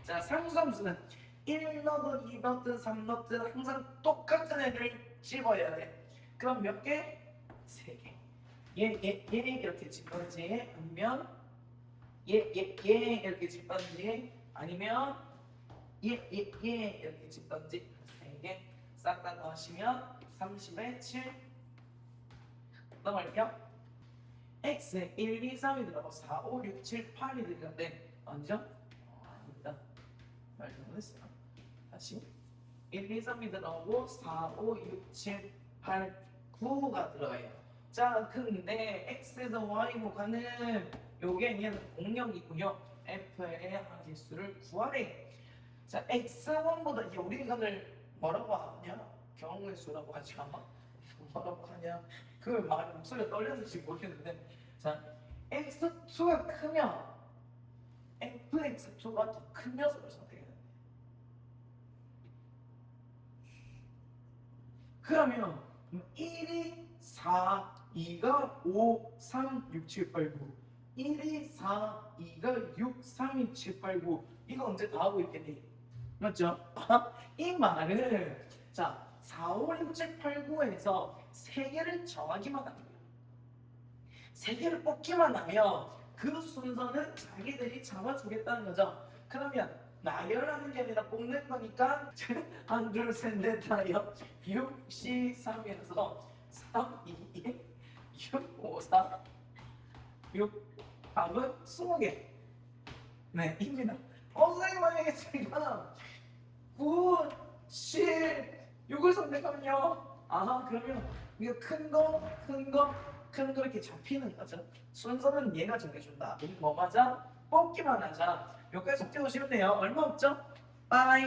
자, 상수함수는 1 넣든 2 넣든 3 넣든 항상 똑같은 애를 집어야 돼. 그럼 몇 개? 3개. 얘 이렇게 집던지 아니면 얘 이렇게 집던지 아니면 얘 이렇게 집던지 3개 싹 다 더하시면 30에 7 넘어갈게요. x에 1, 2, 3이 들어가고 4, 5, 6, 7, 8이 들어가는데 아니죠? 아닙니다. 말도 못했어요. 다시 1, 2, 3이 들어가고 4, 5, 6, 7, 8, 9가 들어가요. 자, 근데 x에서 y로 가는 요게 얘는 공역이고요. f의 항지수를 구하래. 자, x1보다 이제 우리 이거를 뭐라고 하냐? 경우의 수라고 하지 않아? 뭐라고 하냐? 그 말 목소리가 떨려서 지금 모르겠는데, 자, x2가 크면 fx2가 더 큰 녀석을 선택해야 돼. 그러면 1이 4, 2가 5, 3, 6, 7, 8, 9 1이 4, 2가 6, 3, 2, 7, 8, 9 이거 언제 다 하고 있겠니? 맞죠? 이 말은 자 4, 5, 6, 7, 8, 9에서 3개를 정하기만 하면 3개를 뽑기만 하면 그 순서는 자기들이 잡아주겠다는 거죠. 그러면 나열하는 게 아니라 뽑는 거니까 한, 둘, 셋, 넷, 다여 6, 10, 3에서 3, 2, 1, 6, 5, 4, 6 답은 20개. 네, 입니다. 선생님 만약에 제가 9, 10, 6을 선택하면요. 아, 그러면 이거 큰 거, 큰 거, 큰 거 이렇게 잡히는 거죠. 순서는 얘가 정해준다. 우리 뭐 하자? 뽑기만 하자. 몇 가지 숙제 오시면 돼요. 얼마 없죠? 빠이.